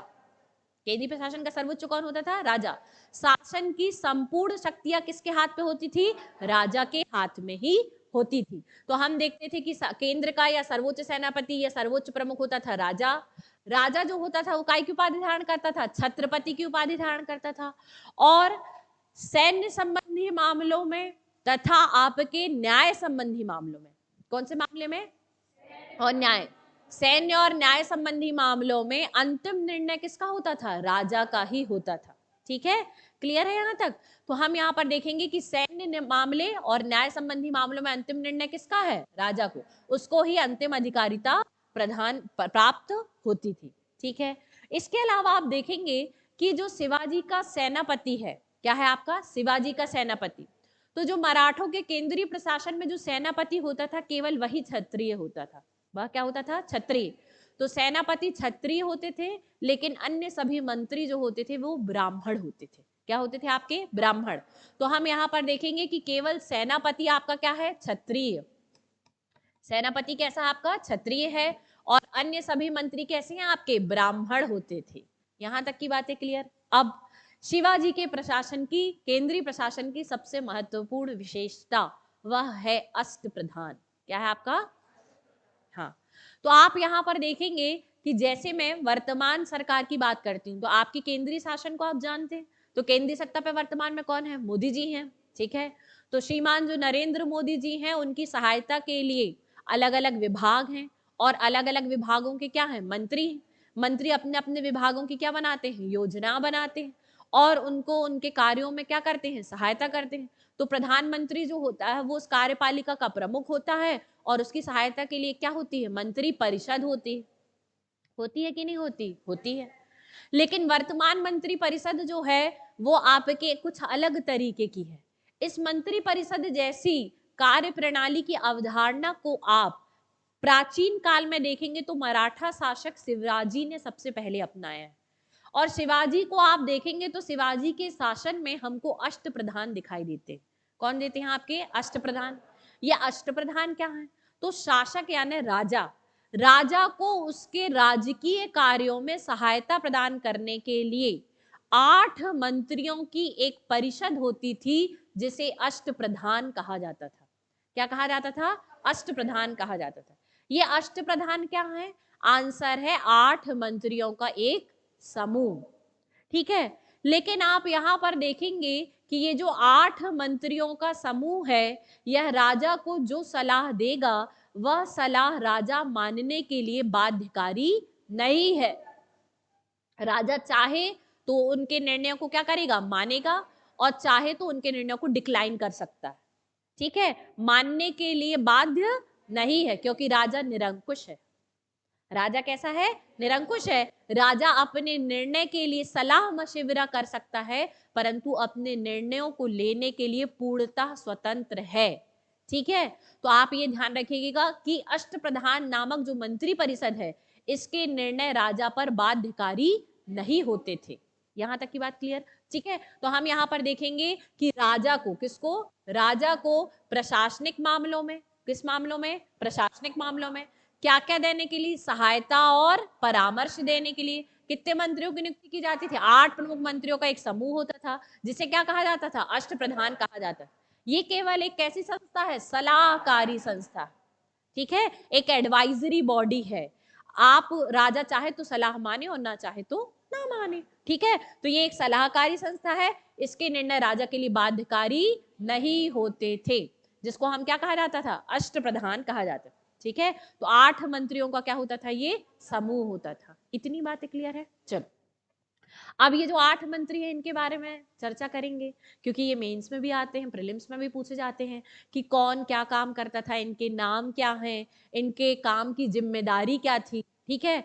केंद्रीय प्रशासन का सर्वोच्च कौन होता था, राजा। शासन की संपूर्ण शक्तियां किसके हाथ पे होती थी, राजा के हाथ में ही होती थी। तो हम देखते थे कि केंद्र का या सर्वोच्च सेनापति या सर्वोच्च प्रमुख होता था राजा। राजा जो होता था वो काय की उपाधि धारण करता था, छत्रपति की उपाधि धारण करता था। और सैन्य संबंधी मामलों में तथा आपके न्याय संबंधी मामलों में, कौन से मामले में, और न्याय, सैन्य और न्याय संबंधी मामलों में अंतिम निर्णय किसका होता था, राजा का ही होता था। ठीक है, क्लियर है यहां तक। तो हम यहाँ पर देखेंगे कि सैन्य मामले और न्याय संबंधी मामलों में अंतिम निर्णय किसका है, राजा को, उसको ही अंतिम अधिकारिता प्रधान प्राप्त होती थी। ठीक है, इसके अलावा आप देखेंगे कि जो शिवाजी का सेनापति है, क्या है आपका, शिवाजी का सेनापति, तो जो मराठों के केंद्रीय प्रशासन में जो सेनापति होता था केवल वही क्षत्रिय होता था। वह क्या होता था, क्षत्रिय। तो सेनापति क्षत्रिय होते थे, लेकिन अन्य सभी मंत्री जो होते थे वो ब्राह्मण होते थे। क्या होते थे आपके, ब्राह्मण। तो हम यहाँ पर देखेंगे कि केवल सेनापति आपका क्या है, क्षत्रिय। सेनापति कैसा आपका, क्षत्रिय है, और अन्य सभी मंत्री कैसे हैं आपके, ब्राह्मण होते थे। यहां तक की बातें क्लियर। अब शिवाजी के प्रशासन की, केंद्रीय प्रशासन की सबसे महत्वपूर्ण विशेषता वह है अष्टप्रधान। क्या है आपका, हाँ। तो आप यहाँ पर देखेंगे कि जैसे मैं वर्तमान सरकार की बात करती हूँ तो आपकी केंद्रीय शासन को आप जानते हैं, तो केंद्रीय सत्ता पे वर्तमान में कौन है, मोदी जी हैं। ठीक है, तो श्रीमान जो नरेंद्र मोदी जी हैं उनकी सहायता के लिए अलग अलग विभाग हैं, और अलग अलग विभागों के क्या है, मंत्री हैं। मंत्री अपने अपने विभागों की क्या बनाते हैं, योजना बनाते हैं, और उनको उनके कार्यों में क्या करते हैं, सहायता करते हैं। तो प्रधानमंत्री जो होता है वो उस कार्यपालिका का प्रमुख होता है, और उसकी सहायता के लिए क्या होती है, मंत्री परिषद होती है कि नहीं होती, होती है। लेकिन वर्तमान मंत्री परिषद जो है वो आपके कुछ अलग तरीके की है। इस मंत्री परिषद जैसी कार्य प्रणाली की अवधारणा को आप प्राचीन काल में देखेंगे तो मराठा शासक शिवाजी ने सबसे पहले अपनाया है। और शिवाजी को आप देखेंगे तो शिवाजी के शासन में हमको अष्टप्रधान दिखाई देते। कौन देते हैं आपके, अष्टप्रधान। ये अष्टप्रधान क्या है, तो शासक यानी राजा, राजा को उसके राजकीय कार्यों में सहायता प्रदान करने के लिए 8 मंत्रियों की एक परिषद होती थी जिसे अष्टप्रधान कहा जाता था। क्या कहा जाता था? अष्टप्रधान कहा जाता था। ये अष्टप्रधान क्या है? आंसर है 8 मंत्रियों का एक समूह। ठीक है, लेकिन आप यहां पर देखेंगे कि ये जो 8 मंत्रियों का समूह है, यह राजा को जो सलाह देगा वह सलाह राजा मानने के लिए बाध्यकारी नहीं है। राजा चाहे तो उनके निर्णयों को क्या करेगा? मानेगा, और चाहे तो उनके निर्णयों को डिक्लाइन कर सकता है। ठीक है, मानने के लिए बाध्य नहीं है, क्योंकि राजा निरंकुश है। राजा कैसा है? निरंकुश है। राजा अपने निर्णय के लिए सलाह मशविरा कर सकता है, परंतु अपने निर्णयों को लेने के लिए पूर्णतः स्वतंत्र है। ठीक है, तो आप ये ध्यान रखिएगा कि अष्टप्रधान नामक जो मंत्री परिषद है, इसके निर्णय राजा पर बाध्यकारी नहीं होते थे। यहां तक की बात क्लियर? ठीक है, तो हम यहाँ पर देखेंगे कि राजा को, किसको? राजा को प्रशासनिक मामलों में, किस मामलों में? प्रशासनिक मामलों में क्या क्या देने के लिए? सहायता और परामर्श देने के लिए कितने मंत्रियों की नियुक्ति की जाती थी? 8 प्रमुख मंत्रियों का एक समूह होता था, जिसे क्या कहा जाता था? अष्टप्रधान कहा जाता। ये केवल एक कैसी संस्था है? सलाहकारी संस्था। ठीक है, एक एडवाइजरी बॉडी है। आप राजा चाहे तो सलाह माने और ना चाहे तो ना माने। ठीक है, तो ये एक सलाहकारी संस्था है, इसके निर्णय राजा के लिए बाध्यकारी नहीं होते थे, जिसको हम क्या कहा जाता था? अष्टप्रधान कहा जाता था। ठीक है, तो 8 मंत्रियों का क्या होता था? ये समूह होता था। इतनी बातें क्लियर है? चलो, अब ये जो 8 मंत्री हैं इनके बारे में चर्चा करेंगे, क्योंकि ये मेंस में भी आते हैं, प्रीलिम्स में भी पूछे जाते हैं कि कौन क्या काम करता था, इनके नाम क्या हैं, इनके काम की जिम्मेदारी क्या थी। ठीक है,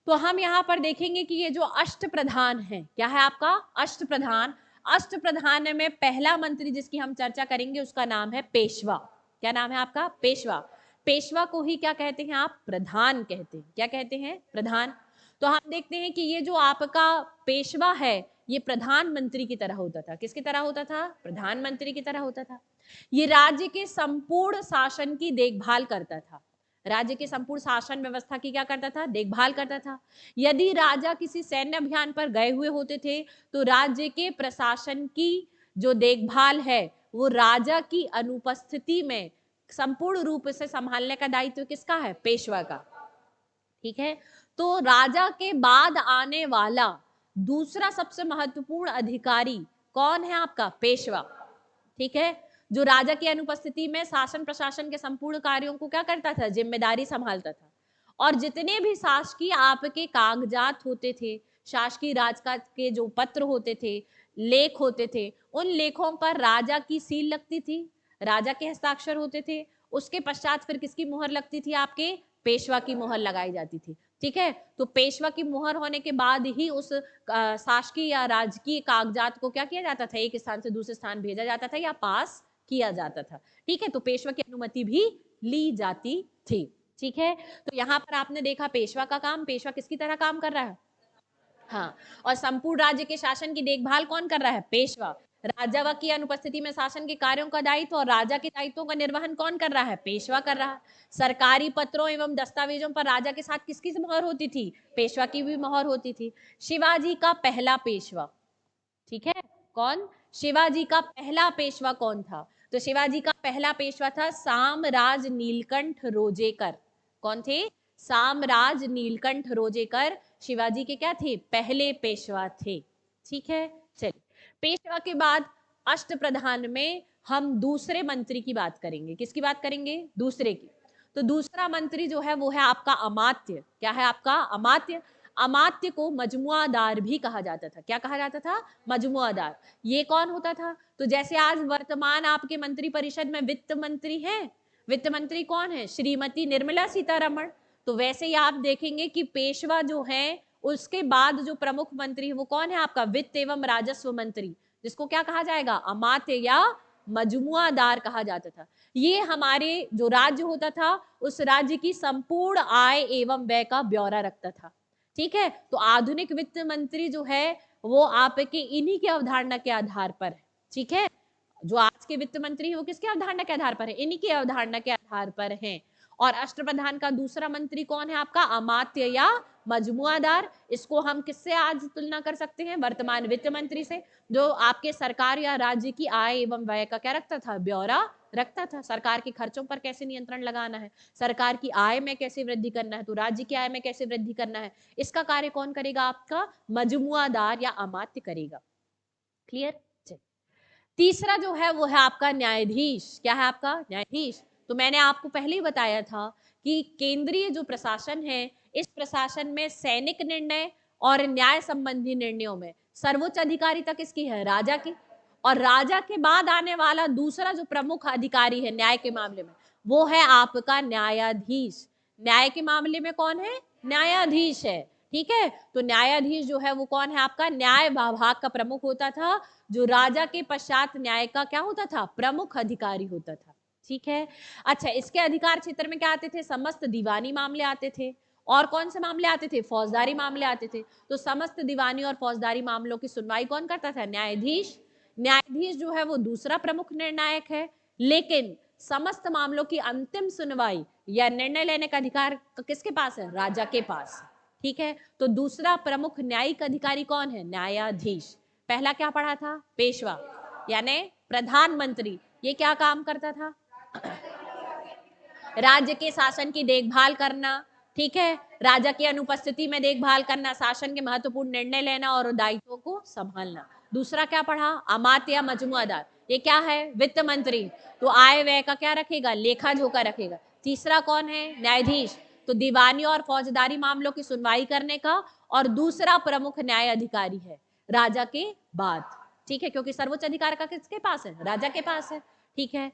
तो हम यहाँ पर देखेंगे कि ये जो अष्टप्रधान है, क्या है आपका? अष्टप्रधान। अष्टप्रधान में पहला मंत्री जिसकी हम चर्चा करेंगे उसका नाम है पेशवा। क्या नाम है आपका? पेशवा। पेशवा को ही क्या कहते हैं आप? प्रधान कहते हैं। क्या कहते हैं? प्रधान। तो हम देखते हैं कि ये जो आपका पेशवा है, ये प्रधानमंत्री की तरह होता था। किसकी तरह होता था? प्रधानमंत्री की तरह होता था। ये राज्य के संपूर्ण शासन की देखभाल करता था। राज्य के संपूर्ण शासन व्यवस्था की क्या करता था? देखभाल करता था। यदि राजा किसी सैन्य अभियान पर गए हुए होते थे, तो राज्य के प्रशासन की जो देखभाल है वो राजा की अनुपस्थिति में संपूर्ण रूप से संभालने का दायित्व किसका है? पेशवा का। ठीक है, तो राजा के बाद आने वाला दूसरा सबसे महत्वपूर्ण अधिकारी कौन है आपका? पेशवा। ठीक है, जो राजा की अनुपस्थिति में शासन प्रशासन के संपूर्ण कार्यों को क्या करता था? जिम्मेदारी संभालता था। और जितने भी शासकीय आपके कागजात होते थे, शासकीय राजकाज के जो पत्र होते थे, लेख होते थे, उन लेखों पर राजा की सील लगती थी, राजा के हस्ताक्षर होते थे। उसके पश्चात फिर किसकी मुहर लगती थी? आपके पेशवा की मुहर लगाई जाती थी। ठीक है, तो पेशवा की मुहर होने के बाद ही उस शासकीय या राजकीय कागजात को क्या किया जाता था? एक स्थान से दूसरे स्थान भेजा जाता था या पास किया जाता था। ठीक है, तो पेशवा की अनुमति भी ली जाती थी। ठीक है, तो यहाँ पर आपने देखा पेशवा का काम, पेशवा किसकी तरह काम कर रहा है? हाँ, और संपूर्ण राज्य के शासन की देखभाल कौन कर रहा है? पेशवा। राजा की अनुपस्थिति में शासन के कार्यों का दायित्व और राजा के दायित्वों का निर्वहन कौन कर रहा है? पेशवा कर रहा है। सरकारी पत्रों एवं दस्तावेजों पर राजा के साथ किसकी मुहर होती थी? पेशवा की भी मुहर होती थी। शिवाजी का पहला पेशवा, ठीक है, कौन? शिवाजी का पहला पेशवा कौन था? तो शिवाजी का पहला पेशवा था सामराज नीलकंठ रोजेकर। कौन थे? सामराज नीलकंठ रोजेकर शिवाजी के क्या थे? पहले पेशवा थे। ठीक है, चलिए, पेशवा के बाद अष्टप्रधान में हम दूसरे मंत्री की बात करेंगे। किसकी बात करेंगे? दूसरे की। तो दूसरा मंत्री जो है वो है आपका अमात्य। क्या है आपका? अमात्य। अमात्य को मजमुआदार भी कहा जाता था। क्या कहा जाता था? मजमुआदार। ये कौन होता था? तो जैसे आज वर्तमान आपके मंत्री परिषद में वित्त मंत्री हैं, वित्त मंत्री कौन है? श्रीमती निर्मला सीतारमण। तो वैसे ही आप देखेंगे कि पेशवा जो है उसके बाद जो प्रमुख मंत्री है वो कौन है आपका? वित्त एवं राजस्व मंत्री, जिसको क्या कहा जाएगा? अमात्य या मजमुआदार कहा जाता था। ये हमारे जो राज्य होता था उस राज्य की संपूर्ण आय एवं व्यय का ब्यौरा रखता था। ठीक है, तो आधुनिक वित्त मंत्री जो है वो आपके इन्हीं की अवधारणा के आधार पर है। ठीक है, जो आज के वित्त मंत्री है वो किसके अवधारणा के आधार पर है? इन्हीं की अवधारणा के आधार पर हैं। और अष्टप्रधान का दूसरा मंत्री कौन है आपका? अमात्य या मजमुआदार। इसको हम किससे आज तुलना कर सकते हैं? वर्तमान वित्त मंत्री से, जो आपके सरकार या राज्य की आय एवं व्यय का क्या रखता था? ब्यौरा रखता था। सरकार के खर्चों पर कैसे नियंत्रण लगाना है, सरकार की आय में कैसे वृद्धि करना है, तो राज्य की आय में कैसे वृद्धि करना है, इसका कार्य कौन करेगा, आपका मजमुआदार या अमात्य करेगा। क्लियर। तीसरा जो है वो है आपका न्यायाधीश। क्या है आपका न्यायाधीश? तो मैंने आपको पहले ही बताया था कि केंद्रीय जो प्रशासन है, इस प्रशासन में सैनिक निर्णय और न्याय संबंधी निर्णयों में सर्वोच्च अधिकारिता किसकी है, राजा की। और राजा के बाद आने वाला दूसरा जो प्रमुख अधिकारी है न्याय के मामले में, वो है आपका न्यायाधीश। न्याय के मामले में कौन है, न्यायाधीश है। ठीक है, तो न्यायाधीश जो है वो कौन है, आपका न्याय विभाग का प्रमुख होता था, जो राजा के पश्चात न्याय का क्या होता था, प्रमुख अधिकारी होता था। ठीक है। अच्छा, इसके अधिकार क्षेत्र में क्या आते थे, समस्त दीवानी मामले आते थे। और कौन से मामले आते थे, फौजदारी मामले आते थे। तो समस्त दीवानी और फौजदारी मामलों की सुनवाई कौन करता था, न्यायाधीश। न्यायाधीश जो है वो दूसरा प्रमुख निर्णायक है, लेकिन समस्त मामलों की अंतिम सुनवाई या निर्णय लेने का अधिकार किसके पास है, राजा के पास। ठीक है, तो दूसरा प्रमुख न्यायिक अधिकारी कौन है, न्यायाधीश। पहला क्या पढ़ा था, पेशवा यानी प्रधानमंत्री, ये क्या काम करता था, राज्य के शासन की देखभाल करना। ठीक है, राजा की अनुपस्थिति में देखभाल करना, शासन के महत्वपूर्ण निर्णय लेना और दायित्वों को संभालना। दूसरा क्या पढ़ा, अमात्य या मजमुआदार, ये क्या है, वित्त मंत्री, तो आय व्यय का क्या रखेगा, लेखा जोखा रखेगा। तीसरा कौन है, न्यायाधीश, तो दीवानी और फौजदारी मामलों की सुनवाई करने का और दूसरा प्रमुख न्याय अधिकारी है राजा के बाद। ठीक है, क्योंकि सर्वोच्च अधिकार का किसके पास है, राजा के पास है। ठीक है,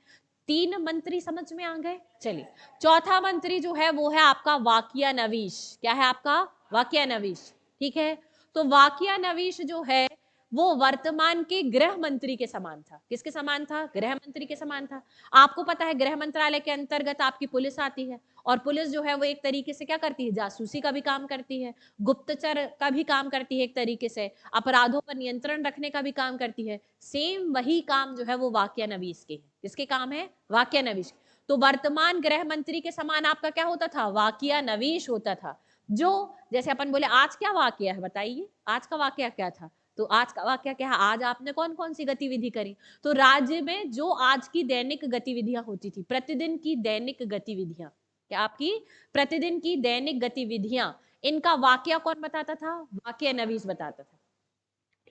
3 मंत्री समझ में आ गए। चलिए, चौथा मंत्री जो है वो है आपका वाकिया नवीश। क्या है आपका, वाकिया नवीश। ठीक है, तो वाकिया नवीश जो है वो वर्तमान के गृह मंत्री के समान था। किसके समान था, गृह मंत्री के समान था। आपको पता है गृह मंत्रालय के अंतर्गत आपकी पुलिस आती है, और पुलिस जो है वो एक तरीके से क्या करती है, जासूसी का भी काम करती है, गुप्तचर का भी काम करती है, एक तरीके से अपराधों पर नियंत्रण रखने का भी काम करती है। सेम वही काम जो है वो वाकिया नवीश के है। किसके काम है, वाकिया नवीश। तो वर्तमान गृह मंत्री के समान आपका क्या होता था, वाकिया नवीश होता था। जो जैसे अपन बोले आज क्या वाकया है, बताइए आज का वाकया क्या था, तो आज का वाकया क्या है, आज आपने कौन कौन सी गतिविधि करी। तो राज्य में जो आज की दैनिक गतिविधियां होती थी, प्रतिदिन की दैनिक गतिविधियां, क्या आपकी प्रतिदिन की दैनिक गतिविधियां, इनका वाकया कौन बताता था, वाकया नवीस बताता था।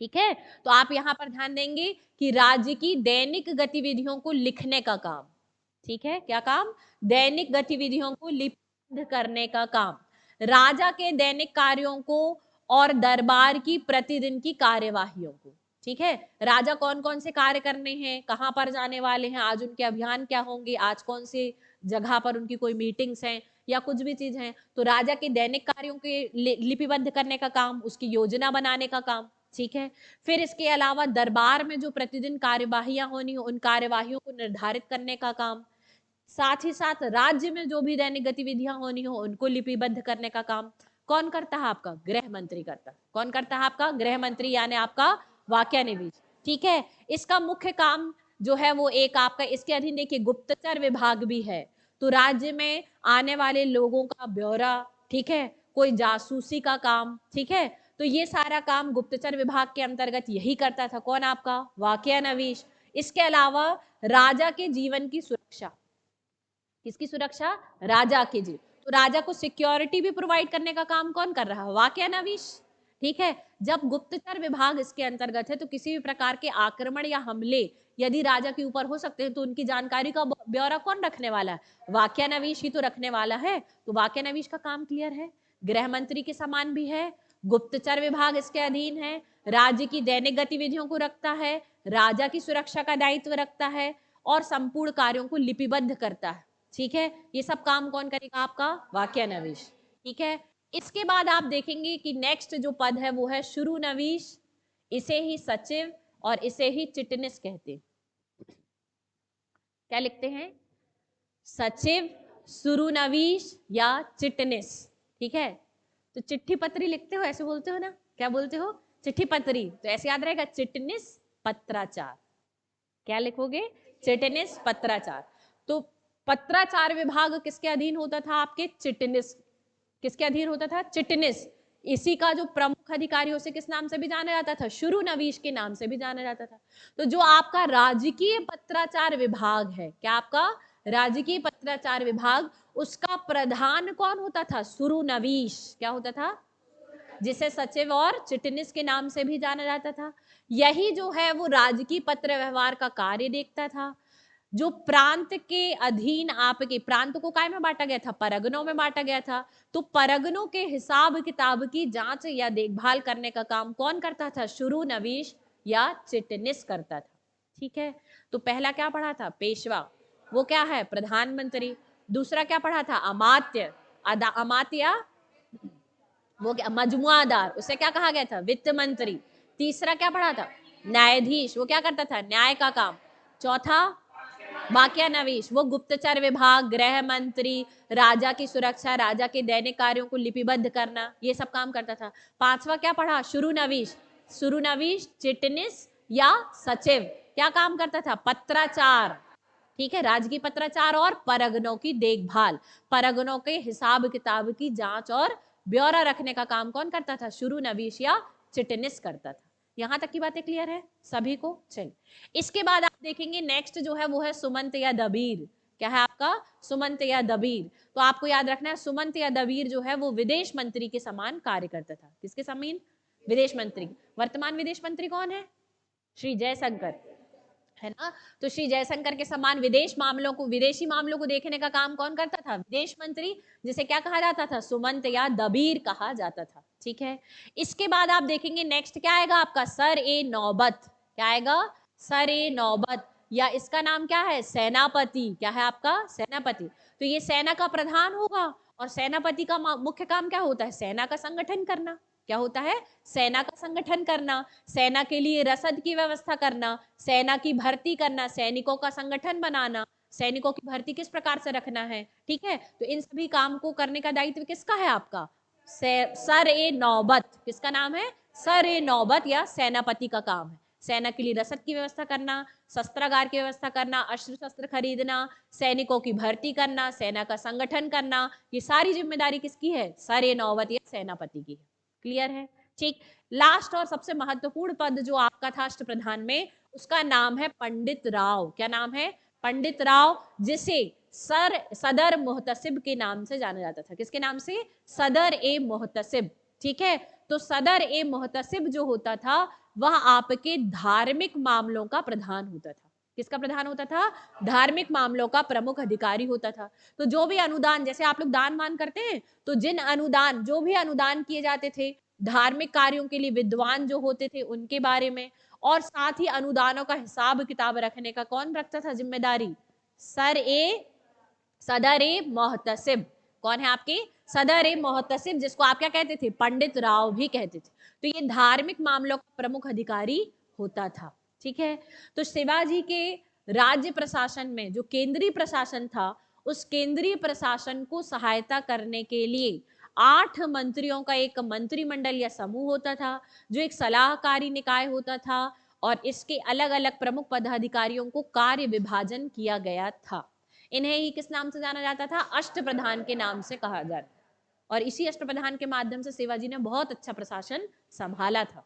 ठीक है, तो आप यहां पर ध्यान देंगे कि राज्य की दैनिक गतिविधियों को लिखने का काम। ठीक है, क्या काम, दैनिक गतिविधियों को लिपिबद्ध करने का काम, राजा के दैनिक कार्यों को और दरबार की प्रतिदिन की कार्यवाहियों को। ठीक है, राजा कौन कौन से कार्य करने हैं, कहां पर जाने वाले हैं, आज उनके अभियान क्या होंगे, आज कौन से जगह पर उनकी कोई मीटिंग्स हैं या कुछ भी चीज है, तो राजा के दैनिक कार्यों के लिपिबद्ध करने का काम, उसकी योजना बनाने का काम। ठीक है, फिर इसके अलावा दरबार में जो प्रतिदिन कार्यवाहियां होनी हो, उन कार्यवाहियों को निर्धारित करने का काम, साथ ही साथ राज्य में जो भी दैनिक गतिविधियां होनी हो उनको लिपिबद्ध करने का काम कौन करता है, आपका गृह मंत्री करता है। कौन करता है, आपका गृह मंत्री यानी आपका वाक्या निवीश। ठीक है, इसका मुख्य काम जो है वो एक आपका, इसके अधीन देखिए गुप्तचर विभाग भी है, तो राज्य में आने वाले लोगों का ब्यौरा, ठीक है, कोई जासूसी का काम। ठीक है, तो ये सारा काम गुप्तचर विभाग के अंतर्गत यही करता था, कौन, आपका वाकिया नवीश। इसके अलावा राजा के जीवन की सुरक्षा, किसकी सुरक्षा, राजा की जी, तो राजा को सिक्योरिटी भी प्रोवाइड करने का काम कौन कर रहा है, वाकिया नवीश। ठीक है, जब गुप्तचर विभाग इसके अंतर्गत है तो किसी भी प्रकार के आक्रमण या हमले यदि राजा के ऊपर हो सकते हैं तो उनकी जानकारी का ब्यौरा कौन रखने वाला है, वाकिया नवीश ही तो रखने वाला है। तो वाकिया नवीश का काम क्लियर है, गृह मंत्री के समान भी है, गुप्तचर विभाग इसके अधीन है, राज्य की दैनिक गतिविधियों को रखता है, राजा की सुरक्षा का दायित्व रखता है और संपूर्ण कार्यों को लिपिबद्ध करता है। ठीक है, ये सब काम कौन करेगा, आपका वाकिया नवीश। ठीक है, इसके बाद आप देखेंगे कि नेक्स्ट जो पद है वो है शुरू नवीश, इसे ही सचिव और इसे ही चिटनिस कहते हैं। क्या लिखते हैं, सचिव, शुरू नवीश या चिटनिस। ठीक है, तो चिट्ठी पत्री लिखते हो, ऐसे बोलते हो ना, क्या बोलते हो, चिट्ठी पत्री, तो ऐसे याद रहेगा, चिटनिस पत्राचार। क्या लिखोगे, चिटनिस पत्राचार। तो पत्राचार विभाग किसके अधीन होता था, आपके चिटनिस। किसके अधीन होता था, चिटनिस। इसी का जो प्रमुख अधिकारी उसे किस नाम से भी जाना जाता था? शुरू नवीश के नाम से भी जाना जाता था। तो जो आपका राजकीय पत्राचार विभाग है, क्या आपका राजकीय पत्राचार विभाग, उसका प्रधान कौन होता था? शुरू नवीश। क्या होता था? जिसे सचिव और चिटनिस के नाम से भी जाना जाता था। यही जो है वो राजकीय पत्र व्यवहार का कार्य देखता था। जो प्रांत के अधीन आपके, प्रांत को काय में बांटा गया था? परगनों में बांटा गया था। तो परगनों के हिसाब किताब की जांच या देखभाल करने का काम कौन करता था? शुरू नवीश या चिटनिस करता था। ठीक है, तो पहला क्या पढ़ा था? पेशवा, वो क्या है? प्रधानमंत्री। दूसरा क्या पढ़ा था? अमात्य। अमात्य वो क्या? मजमुआदार, उसे क्या कहा गया था? वित्त मंत्री। तीसरा क्या पढ़ा था? न्यायाधीश, वो क्या करता था? न्याय का काम। चौथा वाक्यानवीश, वो गुप्तचर विभाग, गृह मंत्री, राजा की सुरक्षा, राजा के दैनिक कार्यों को लिपिबद्ध करना, ये सब काम करता था। पांचवा क्या पढ़ा? शुरू नवीश। शुरू नवीश चिटनिस या सचिव क्या काम करता था? पत्राचार। ठीक है, राजकीय पत्राचार और परगनों की देखभाल, परगनों के हिसाब किताब की जांच और ब्यौरा रखने का काम कौन करता था? शुरू नवीश या चिटनिस करता था। यहां तक की बातें क्लियर है सभी को? चलिए, इसके बाद आप देखेंगे नेक्स्ट जो है वो है सुमंत या दबीर। क्या है आपका? सुमंत या दबीर। तो आपको याद रखना है सुमंत या दबीर जो है वो विदेश मंत्री के समान कार्य करता था। किसके समान? विदेश मंत्री। वर्तमान विदेश मंत्री कौन है? श्री जयशंकर, है ना? तो श्री जयशंकर के समान विदेश मामलों को, विदेशी मामलों को देखने का काम कौन करता था? विदेश मंत्री, जिसे क्या कहा जाता था? सुमंत या दबीर कहा जाता था। ठीक है, इसके बाद आप देखेंगे नेक्स्ट क्या आएगा आपका? सर ए नौबत। क्या आएगा? सर ए नौबत, या इसका नाम क्या है? सेनापति। क्या है आपका? सेनापति। तो ये सेना का प्रधान होगा, और सेनापति का मुख्य काम क्या होता है? सेना का संगठन करना। क्या होता है? सेना का संगठन करना, सेना के लिए रसद की व्यवस्था करना, सेना की भर्ती करना, सैनिकों का संगठन बनाना, सैनिकों की भर्ती किस प्रकार से रखना है। ठीक है, तो इन सभी काम को करने का दायित्व किसका है? आपका सर ए नौबत। किसका नाम है? सर ए नौबत या सेनापति का काम है। सेना के लिए रसद की व्यवस्था करना, शस्त्रागार की व्यवस्था करना, अस्त्र शस्त्र खरीदना, सैनिकों की भर्ती करना, सेना का संगठन करना, ये सारी जिम्मेदारी किसकी है? सर ए नौबत या सेनापति की है। क्लियर है? ठीक, लास्ट और सबसे महत्वपूर्ण पद जो आपका था अष्ट प्रधान में, उसका नाम है पंडित राव। क्या नाम है? पंडित राव, जिसे सदर मोहतसिब के नाम से जाना जाता था। किसके नाम से? सदर ए मोहतसिब। ठीक है, तो सदर ए मोहतसिब जो होता था वह आपके धार्मिक मामलों का प्रधान होता था। किसका प्रधान होता था? धार्मिक मामलों का प्रमुख अधिकारी होता था। तो जो भी अनुदान, जैसे आप लोग दान मान करते हैं, तो जिन अनुदान, जो भी अनुदान किए जाते थे धार्मिक कार्यों के लिए, विद्वान जो होते थे उनके बारे में, और साथ ही अनुदानों का हिसाब किताब रखने का कौन रखता था जिम्मेदारी? सदर ए मोहतसिब। कौन है आपके? सदर ए मोहतसिब, जिसको आप क्या कहते थे? पंडित राव भी कहते थे। तो ये धार्मिक मामलों का प्रमुख अधिकारी होता था। ठीक है, तो शिवाजी के राज्य प्रशासन में जो केंद्रीय प्रशासन था, उस केंद्रीय प्रशासन को सहायता करने के लिए 8 मंत्रियों का एक मंत्रिमंडल या समूह होता था, जो एक सलाहकारी निकाय होता था, और इसके अलग अलग प्रमुख पदाधिकारियों को कार्य विभाजन किया गया था। इन्हें ही किस नाम से जाना जाता था? अष्टप्रधान के नाम से कहा जाता, और इसी अष्टप्रधान के माध्यम से शिवाजी ने बहुत अच्छा प्रशासन संभाला था।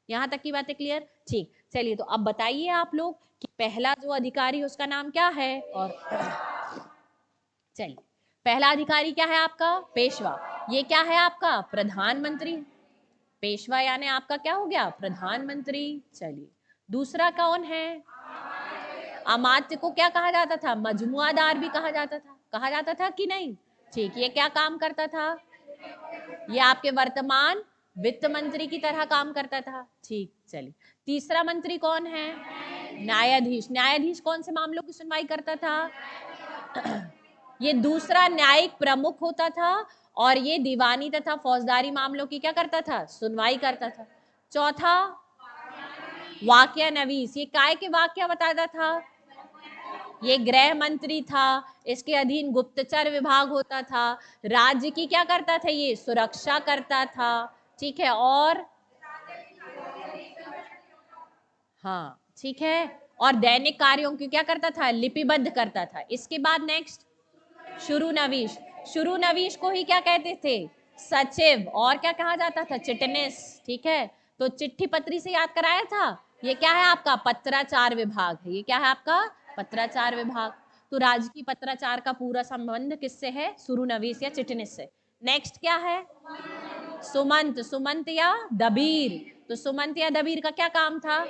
यहां तक की बातें क्लियर? ठीक, चलिए, तो अब बताइए आप लोग कि पहला जो अधिकारी उसका नाम क्या है? और चलिए, पहला अधिकारी क्या है आपका? पेशवा। ये क्या है आपका? प्रधानमंत्री। पेशवा यानी आपका क्या हो गया? प्रधानमंत्री। चलिए, दूसरा कौन है? अमात्य को क्या कहा जाता था? मजमुआदार भी कहा जाता था। कहा जाता था कि नहीं? ठीक, ये क्या काम करता था? ये आपके वर्तमान वित्त मंत्री की तरह काम करता था। ठीक, चलिए, तीसरा मंत्री कौन है? न्यायाधीश। न्यायाधीश कौन से मामलों की सुनवाई करता था? ये दूसरा न्यायिक प्रमुख होता था, और ये दीवानी तथा फौजदारी मामलों की क्या करता था? सुनवाई करता था। चौथा वाक्यानवीस, ये काय के वाक्य बताता था? ये गृह मंत्री था, इसके अधीन गुप्तचर विभाग होता था, राज्य की क्या करता था? ये सुरक्षा करता था। ठीक है, और हाँ, ठीक है, और दैनिक कार्यों की क्या करता था? लिपिबद्ध करता था। इसके बाद नेक्स्ट शुरू नवीश। शुरू नवीश को ही क्या कहते थे? सचिव, और क्या कहा जाता था? चिटनिस। ठीक है, तो चिट्ठी पत्री से याद कराया था। ये क्या है आपका? पत्राचार विभाग है। ये क्या है आपका? पत्राचार विभाग। तो राजकीय पत्राचार का पूरा संबंध किससे है? सुरुनवीस या चिटनिस से। नेक्स्ट क्या है? सुमंत। सुमंत या दबीर। तो सुमंत या दबीर का क्या काम था?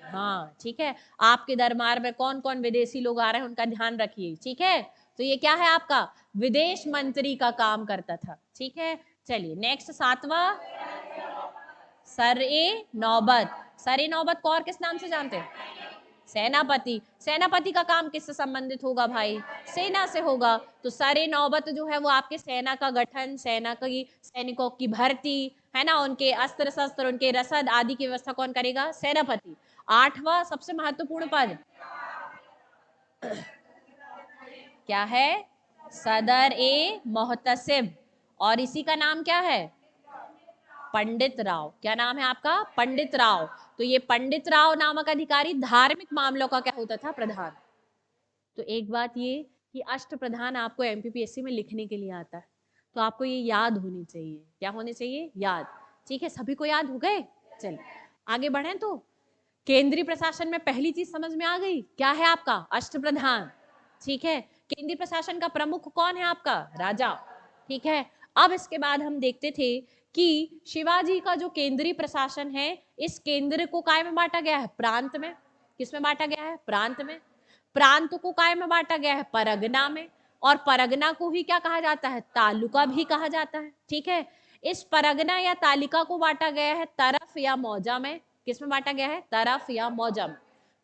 हाँ, ठीक है, आपके दरबार में कौन कौन विदेशी लोग आ रहे हैं उनका ध्यान रखिए। ठीक है, तो ये क्या है आपका? विदेश मंत्री का काम करता था। ठीक है, चलिए नेक्स्ट 7वां, सर ए नौबत। सर ए नौबत को और किस नाम से जानते हैं? सेनापति। सेनापति का काम किससे संबंधित होगा भाई? सेना से होगा। तो सर ए नौबत जो है वो आपके सेना का गठन, सेना की सैनिकों की भर्ती, है ना, उनके अस्त्र शस्त्र, उनके रसद आदि की व्यवस्था कौन करेगा? सेनापति। 8वां सबसे महत्वपूर्ण पद क्या है? सदर ए मोहतसिब। और इसी का नाम क्या है? पंडित राव। क्या नाम है आपका? पंडित राव। तो ये पंडित राव नामक अधिकारी धार्मिक मामलों का क्या होता था? प्रधान। तो एक बात ये कि अष्ट प्रधान आपको एमपीपीएससी में लिखने के लिए आता है, तो आपको ये याद होनी चाहिए। क्या होने चाहिए? याद। ठीक है, सभी को याद हो गए? चलिए आगे बढ़े। तो केंद्रीय प्रशासन में पहली चीज समझ में आ गई, क्या है आपका? अष्ट प्रधान। ठीक है, केंद्रीय प्रशासन का प्रमुख कौन है आपका? राजा। ठीक है, अब इसके बाद हम देखते थे कि शिवाजी का जो केंद्रीय प्रशासन है, इस केंद्र को काय में बांटा गया है? प्रांत में। किसमें बांटा गया है? प्रांत में। प्रांत को काय में बांटा गया है? परगना में। और परगना को ही क्या कहा जाता है? तालुका भी कहा जाता है। ठीक है, इस परगना या तालिका को बांटा गया है तरफ या मौजा में। किसमें बांटा गया है? तरफ या मौजा में।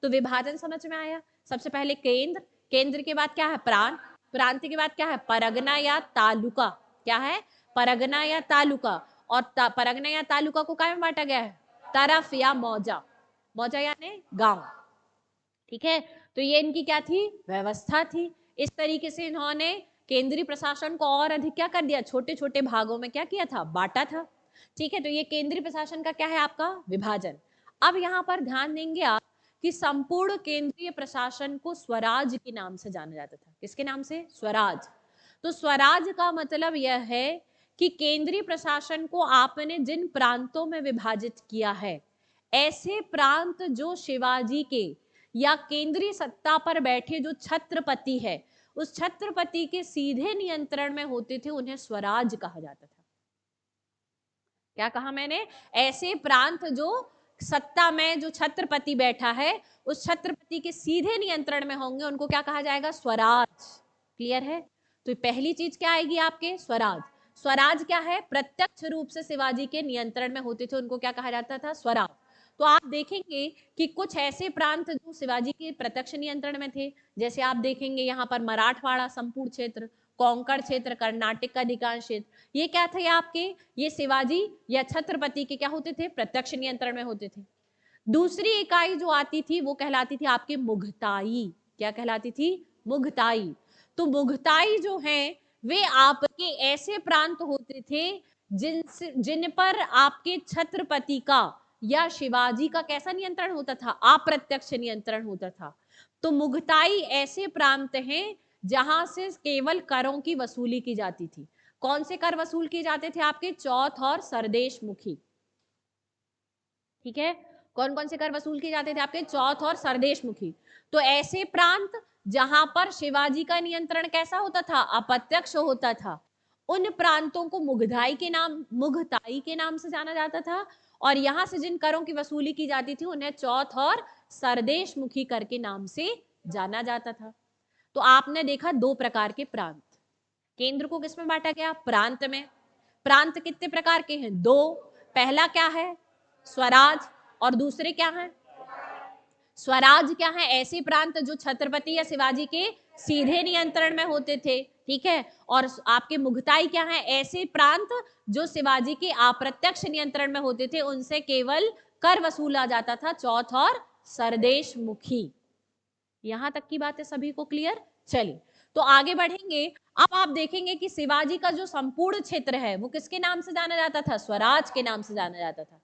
तो विभाजन समझ में आया। सबसे पहले केंद्र, केंद्र के बाद क्या है? प्रांत, प्रांत के बाद क्या है? परगना या तालुका। क्या है? परगना या तालुका। और परगना या तालुका को काय में बांटा गया है? तरफ या मौजा। मौजा यानी गांव। ठीक है, तो ये इनकी क्या थी? व्यवस्था थी। इस तरीके से इन्होंने केंद्रीय प्रशासन को और अधिक क्या कर दिया? छोटे छोटे भागों में क्या किया था? बांटा था। ठीक है, तो ये केंद्रीय प्रशासन का क्या है आपका? विभाजन। अब यहाँ पर ध्यान देंगे आप कि संपूर्ण केंद्रीय प्रशासन को स्वराज के नाम से जाना जाता था। किसके नाम से? स्वराज। तो स्वराज का मतलब यह है कि केंद्रीय प्रशासन को आपने जिन प्रांतों में विभाजित किया है, ऐसे प्रांत जो शिवाजी के या केंद्रीय सत्ता पर बैठे जो छत्रपति है, उस छत्रपति के सीधे नियंत्रण में होते थे, उन्हें स्वराज कहा जाता था। क्या कहा मैंने? ऐसे प्रांत जो सत्ता में जो छत्रपति बैठा है, उस छत्रपति के सीधे नियंत्रण में होंगे, उनको क्या कहा जाएगा? स्वराज। क्लियर है? तो पहली चीज क्या आएगी आपके? स्वराज। स्वराज क्या है? प्रत्यक्ष रूप से शिवाजी के नियंत्रण में होते थे, उनको क्या कहा जाता था? स्वराज। तो आप देखेंगे कि कुछ ऐसे प्रांत जो शिवाजी के प्रत्यक्ष नियंत्रण में थे, जैसे आप देखेंगे यहाँ पर मराठवाड़ा संपूर्ण क्षेत्र, कोंकण क्षेत्र, कर्नाटक का अधिकांश क्षेत्र, ये क्या थे आपके? ये शिवाजी या छत्रपति के क्या होते थे? प्रत्यक्ष नियंत्रण में होते थे। दूसरी इकाई जो आती थी वो कहलाती थी आपकी मुगताई। क्या कहलाती थी? मुगताई। तो मुगताई जो है वे आपके ऐसे प्रांत होते थे जिन पर आपके छत्रपति का या शिवाजी का कैसा नियंत्रण होता था? अप्रत्यक्ष नियंत्रण होता था। तो मुगताई ऐसे प्रांत हैं जहां से केवल करों की वसूली की जाती थी। कौन से कर वसूल किए जाते थे आपके? चौथ और सरदेश मुखी। ठीक है, कौन कौन से कर वसूल किए जाते थे आपके? चौथ और सरदेश मुखी। तो ऐसे प्रांत जहां पर शिवाजी का नियंत्रण कैसा होता था? अप्रत्यक्ष होता था, उन प्रांतों को मुगताई के नाम से जाना जाता था। और यहां से जिन करों की वसूली की जाती थी उन्हें चौथ और सरदेश मुखी कर के नाम से जाना जाता था। तो आपने देखा दो प्रकार के प्रांत। केंद्र को किसमें बांटा गया? प्रांत में। प्रांत कितने प्रकार के हैं? दो। पहला क्या है? स्वराज। और दूसरे क्या हैं? स्वराज क्या है? ऐसे प्रांत जो छत्रपति या शिवाजी के सीधे नियंत्रण में होते थे। ठीक है, और आपके मुगताई क्या है? ऐसे प्रांत जो शिवाजी के अप्रत्यक्ष नियंत्रण में होते थे, उनसे केवल कर वसूला जाता था, चौथ और सरदेश मुखी। यहां तक की बात है सभी को क्लियर? चलिए तो आगे बढ़ेंगे। अब आप देखेंगे कि शिवाजी का जो संपूर्ण क्षेत्र है वो किसके नाम से जाना जाता था? स्वराज के नाम से जाना जाता था।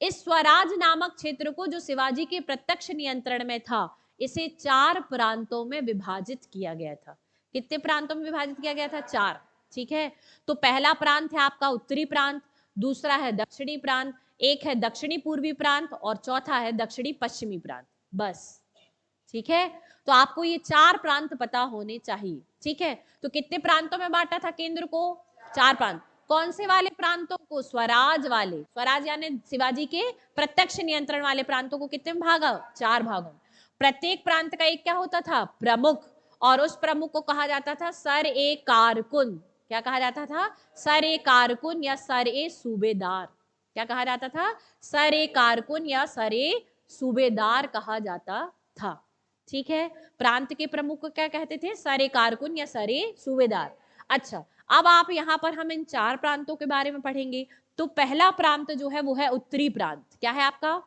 इस स्वराज नामक क्षेत्र को जो शिवाजी के प्रत्यक्ष नियंत्रण में था, इसे 4 प्रांतों में विभाजित किया गया था। कितने प्रांतों में विभाजित किया गया था? 4। ठीक है। तो पहला प्रांत है आपका उत्तरी प्रांत, दूसरा है दक्षिणी प्रांत, एक है दक्षिणी पूर्वी प्रांत और चौथा है दक्षिणी पश्चिमी प्रांत। बस, ठीक है। तो आपको ये 4 प्रांत पता होने चाहिए, ठीक है। तो कितने प्रांतों में बांटा था केंद्र को? 4 प्रांत। कौन से वाले प्रांतों को? स्वराज वाले, स्वराज यानी शिवाजी के प्रत्यक्ष नियंत्रण वाले प्रांतों को कितने में भागा? 4 भागों में। प्रत्येक प्रांत का एक क्या होता था? प्रमुख, और उस प्रमुख को कहा जाता था सर ए कारकुन। क्या कहा जाता था? सर ए कारकुन या सर ए सूबेदार। क्या कहा जाता था? सर ए कारकुन या सर ए सूबेदार कहा जाता था, ठीक है। प्रांत के प्रमुख को क्या कहते थे? सरे कारकुन या सरे सूबेदार। अच्छा, अब आप यहाँ पर हम इन 4 प्रांतों के बारे में पढ़ेंगे। तो पहला प्रांत जो है वो है उत्तरी प्रांत। क्या है आपका?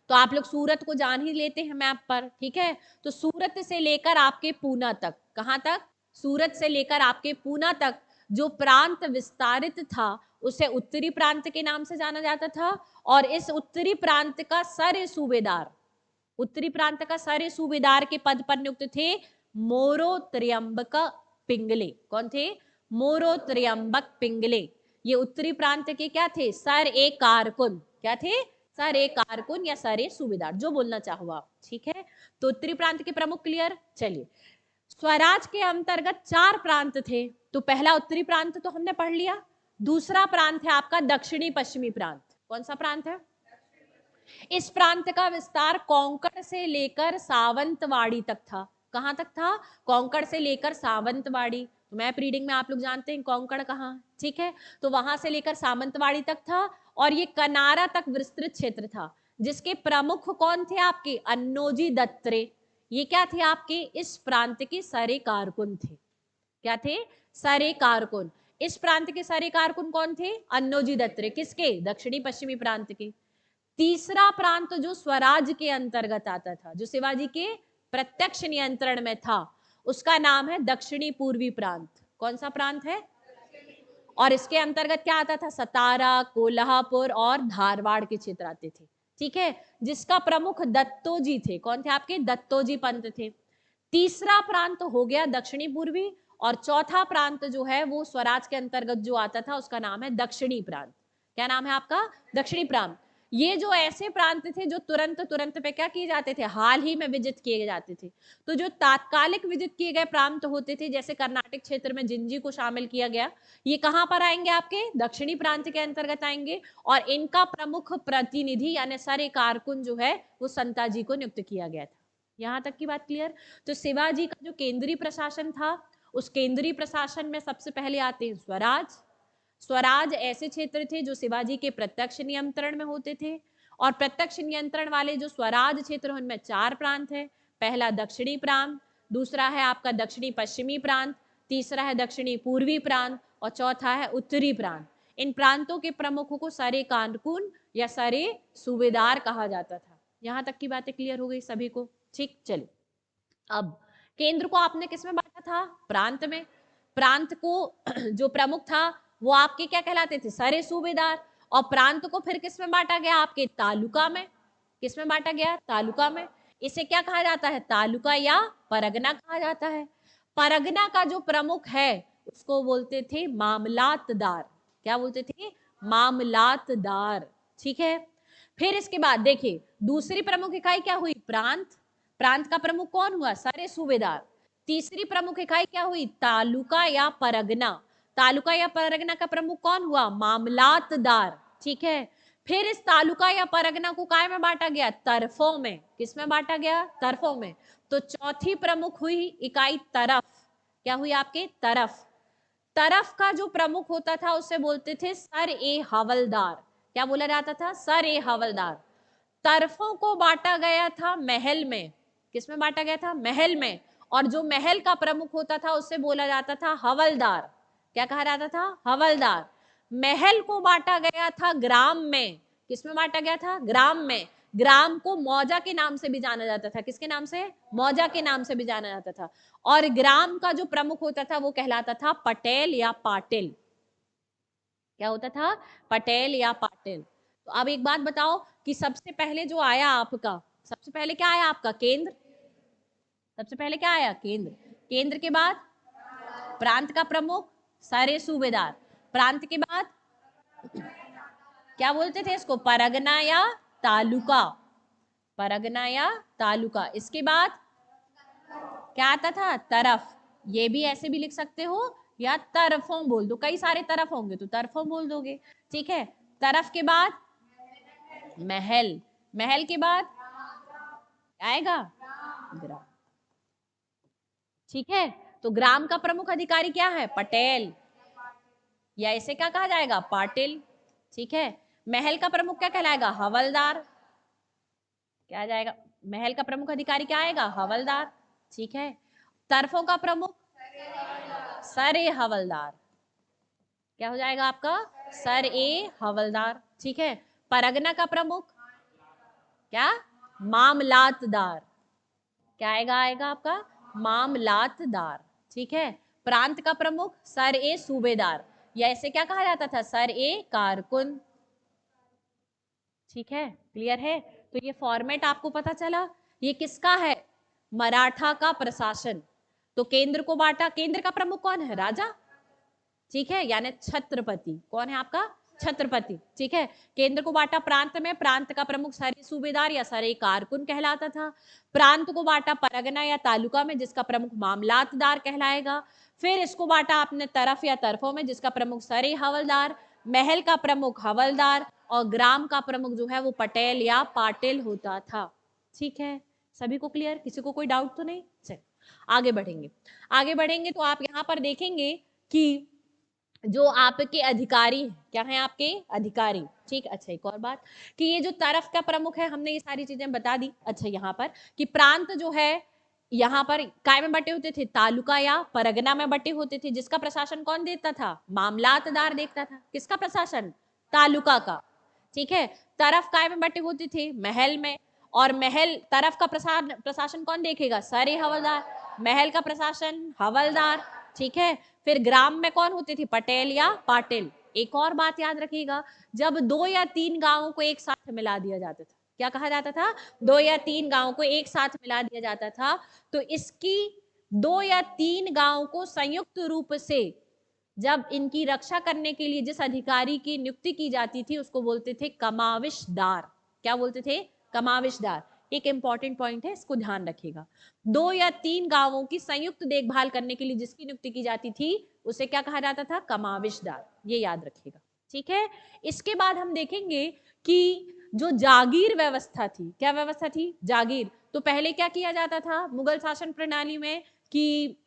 तो आप लोग सूरत को जान ही लेते हैं मैप पर, ठीक है। तो सूरत से लेकर आपके पूना तक, कहां तक? सूरत से लेकर आपके पूना तक जो प्रांत विस्तारित था उसे उत्तरी प्रांत के नाम से जाना जाता था। और इस उत्तरी प्रांत का सर सूबेदार, उत्तरी प्रांत का सारे सूबेदार के पद पर नियुक्त थे मोरो त्र्यंबक पिंगले। कौन थे? मोरो त्र्यंबक पिंगले। ये उत्तरी प्रांत के क्या थे? सर ए कारकुन। क्या थे? सर ए कारकुन या सर ए सूबेदार, जो बोलना चाहो आप, ठीक है। तो उत्तरी प्रांत के प्रमुख क्लियर। चलिए, स्वराज के अंतर्गत 4 प्रांत थे। तो पहला उत्तरी प्रांत तो हमने पढ़ लिया। दूसरा प्रांत है आपका दक्षिणी पश्चिमी प्रांत। कौन सा प्रांत है? इस प्रांत का विस्तार कोंकण से लेकर सावंतवाड़ी तक था। कहां तक था? कोंकण से लेकर सावंतवाड़ी। तो मैप रीडिंग में आप लोग जानते हैं कोंकण कहाँ, ठीक है। तो वहां से लेकर सावंतवाड़ी तक था और ये कनारा तक विस्तृत क्षेत्र था, जिसके प्रमुख कौन थे आपके? अन्नोजी दत्रे। ये क्या थे आपके? इस प्रांत के सरे कारकुन थे। क्या थे? सरे कारकुन। इस प्रांत के सरे कारकुन कौन थे? अन्नोजी दत्रे। किसके? दक्षिणी पश्चिमी प्रांत के। तीसरा प्रांत जो स्वराज के अंतर्गत आता था, जो शिवाजी के प्रत्यक्ष नियंत्रण में था, उसका नाम है दक्षिणी पूर्वी प्रांत। कौन सा प्रांत है? और इसके अंतर्गत क्या आता था? सतारा, कोल्हापुर और धारवाड़ के क्षेत्र आते थे, ठीक है। जिसका प्रमुख दत्तोजी थे। कौन थे आपके? दत्तोजी पंत थे। तीसरा प्रांत हो गया दक्षिणी पूर्वी, और चौथा प्रांत जो है वो स्वराज के अंतर्गत जो आता था उसका नाम है दक्षिणी प्रांत। क्या नाम है आपका? दक्षिणी प्रांत। ये जो ऐसे प्रांत थे जो तुरंत तुरंत पे क्या किए जाते थे? हाल ही में विजिट किए जाते थे। तो जो तात्कालिक विजिट किए गए प्रांत होते थे, जैसे कर्नाटक क्षेत्र में जिंजी को शामिल किया गया, ये कहां पर आएंगे? आपके दक्षिणी प्रांत के अंतर्गत आएंगे। और इनका प्रमुख प्रतिनिधि यानी सर कारकुन जो है वो संताजी को नियुक्त किया गया था। यहां तक की बात क्लियर। तो शिवाजी का जो केंद्रीय प्रशासन था, उस केंद्रीय प्रशासन में सबसे पहले आते हैं स्वराज। स्वराज ऐसे क्षेत्र थे जो शिवाजी के प्रत्यक्ष नियंत्रण में होते थे। और प्रत्यक्ष नियंत्रण वाले जो स्वराज क्षेत्र उनमें 4 प्रांत है। पहला दक्षिणी प्रांत, दूसरा है आपका दक्षिणी पश्चिमी प्रांत, तीसरा है दक्षिणी पूर्वी प्रांत और चौथा है उत्तरी प्रांत। इन प्रांतों के प्रमुखों को सरे कारकुन या सरे सूबेदार कहा जाता था। यहां तक की बातें क्लियर हो गई सभी को, ठीक। चलिए, अब केंद्र को आपने किस में बांटा था? प्रांत में। प्रांत को जो प्रमुख था वो आपके क्या कहलाते थे? सरे सूबेदार। और प्रांत को फिर किस में बांटा गया? आपके तालुका में। किस में बांटा गया? तालुका में। इसे क्या कहा जाता है? तालुका या परगना कहा जाता है। परगना का जो प्रमुख है उसको बोलते थे मामलातदार। क्या बोलते थे? मामलातदार, ठीक है। फिर इसके बाद देखिए दूसरी प्रमुख इकाई क्या हुई? प्रांत। प्रांत का प्रमुख कौन हुआ? सरे सूबेदार। तीसरी प्रमुख इकाई क्या हुई? तालुका या परगना। तालुका या परगना का प्रमुख कौन हुआ? मामलातदार, ठीक है। फिर इस तालुका या परगना को काय में बांटा गया? तरफों में। किस में बांटा गया? तरफों में। तो चौथी प्रमुख हुई इकाई तरफ। क्या हुई आपके? तरफ। तरफ का जो प्रमुख होता था उसे बोलते थे सर ए हवलदार। क्या बोला जाता था? सर ए हवलदार। तरफों को बांटा गया था महल में। किसमें बांटा गया था? महल में। और जो महल का प्रमुख होता था उसे बोला जाता था हवलदार। क्या कहा जाता था? हवलदार। महल को बांटा गया था ग्राम में। किसमें बांटा गया था? ग्राम में। ग्राम को मौजा के नाम से भी जाना जाता था। किसके नाम से? मौजा के नाम से भी जाना जाता था। और ग्राम का जो प्रमुख होता था वो कहलाता था पटेल या पाटिल। क्या होता था? पटेल या पाटिल। तो अब एक बात बताओ कि सबसे पहले जो आया आपका, सबसे पहले क्या आया आपका? केंद्र। सबसे पहले क्या आया? केंद्र। केंद्र के बाद प्रांत का प्रमुख, सारे सूबेदार। प्रांत के बाद क्या बोलते थे इसको? परगना या तालुका, परगना या तालुका। इसके बाद क्या आता था? तरफ। ये भी ऐसे भी लिख सकते हो या तरफों बोल दो, कई सारे तरफ होंगे तो तरफों बोल दोगे, ठीक है। तरफ के बाद महल, महल के बाद आएगा ग्राम, ठीक है। तो ग्राम का प्रमुख अधिकारी क्या है? पटेल, या इसे क्या कहा जाएगा? पाटिल, ठीक है। महल का प्रमुख क्या कहलाएगा? हवलदार, क्या आ जाएगा? महल का प्रमुख अधिकारी क्या आएगा? हवलदार, ठीक है। तरफों का प्रमुख सर ए हवलदार, क्या हो जाएगा आपका? सर ए हवलदार, ठीक है। परगना का प्रमुख क्या? मामलातदार, क्या आएगा? आएगा आपका मामलातदार, ठीक है। प्रांत का प्रमुख सर ए सूबेदार, या इसे क्या कहा जाता था? सर ए कारकुन, ठीक है। क्लियर है? तो ये फॉर्मेट आपको पता चला। ये किसका है? मराठा का प्रशासन। तो केंद्र को बांटा, केंद्र का प्रमुख कौन है? राजा, ठीक है, यानी छत्रपति। कौन है आपका? छत्रपति, ठीक है। केंद्र को बांटा प्रांत में, प्रांत का प्रमुख सरे सूबेदार या सरे कारकुन कहलाता था। प्रांत को बांटा परगना या तालुका में, जिसका प्रमुख मामलातदार कहलाएगा। फिर इसको बांटा आपने तरफ या तरफों में, जिसका प्रमुख सरे हवलदार, महल का प्रमुख हवलदार, और ग्राम का प्रमुख जो है वो पटेल या पाटिल होता था, ठीक है। सभी को क्लियर? किसी को कोई डाउट तो नहीं? चल आगे बढ़ेंगे। आगे बढ़ेंगे तो आप यहाँ पर देखेंगे कि जो आपके अधिकारी क्या है? आपके अधिकारी, ठीक। अच्छा, एक और बात कि ये जो तरफ का प्रमुख है, हमने ये सारी चीजें बता दी। अच्छा, यहाँ पर कि प्रांत जो है यहाँ पर काय में बटे होते थे? तालुका या परगना में बटे होते थे, जिसका प्रशासन कौन देता था? मामलातदार देखता था। किसका प्रशासन? तालुका का, ठीक है। तरफ काय में बटे होते थे? महल में, और महल तरफ का प्रशासन कौन देखेगा? सरे हवलदार। महल का प्रशासन हवलदार, ठीक है। फिर ग्राम में कौन होते थे? पटेल या पाटिल। एक और बात याद रखिएगा, जब 2 या 3 गांवों को एक साथ मिला दिया जाता था, क्या कहा जाता था? 2 या 3 गांवों को एक साथ मिला दिया जाता था, तो इसकी 2 या 3 गांवों को संयुक्त रूप से जब इनकी रक्षा करने के लिए जिस अधिकारी की नियुक्ति की जाती थी, उसको बोलते थे कमाविशदार। क्या बोलते थे? कमाविशदार। एक इंपॉर्टेंट पॉइंट है, इसको ध्यान रखिएगा। 2 या 3 गांवों की संयुक्त देखभाल करने के लिए जिसकी नियुक्ति की जाती थी, उसे क्या कहा जाता था? कमाविशदार। ये याद रखिएगा, ठीक है। इसके बाद हम देखेंगे कि जो जागीर व्यवस्था थी, क्या व्यवस्था थी? जागीर। तो पहले क्या किया जाता था मुगल शासन प्रणाली में कि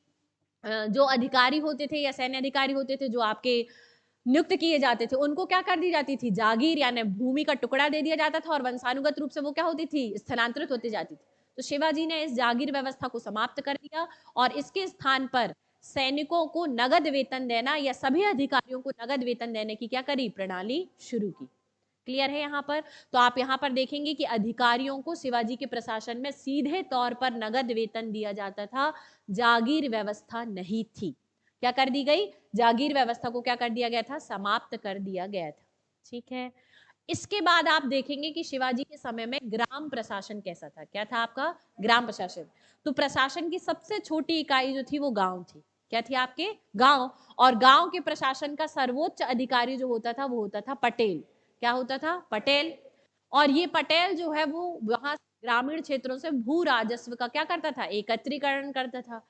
जो अधिकारी होते थे या सैन्य अधिकारी होते थे जो आपके नियुक्त किए जाते थे, उनको क्या कर दी जाती थी? जागीर, यानी भूमि का टुकड़ा दे दिया जाता था, और वंशानुगत रूप से वो क्या होती थी? स्थानांतरित होती जाती थी। तो शिवाजी ने इस जागीर व्यवस्था को समाप्त कर दिया, और इसके स्थान पर सैनिकों को नगद वेतन देना या सभी अधिकारियों को नगद वेतन देने की क्या करी? प्रणाली शुरू की। क्लियर है यहाँ पर? तो आप यहाँ पर देखेंगे कि अधिकारियों को शिवाजी के प्रशासन में सीधे तौर पर नगद वेतन दिया जाता था, जागीर व्यवस्था नहीं थी। क्या कर दी गई? जागीर व्यवस्था को क्या कर दिया गया था? समाप्त कर दिया गया था, ठीक है। इसके बाद आप देखेंगे कि शिवाजी के समय में ग्राम प्रशासन कैसा था? क्या था आपका? ग्राम प्रशासन। तो प्रशासन की सबसे छोटी इकाई जो थी वो गांव थी। क्या थी? आपके गांव। और गांव के प्रशासन का सर्वोच्च अधिकारी जो होता था वो होता था पटेल। क्या होता था? पटेल। और ये पटेल जो है वो वहां ग्रामीण क्षेत्रों से भू राजस्व का क्या करता था? एकत्रीकरण करता था।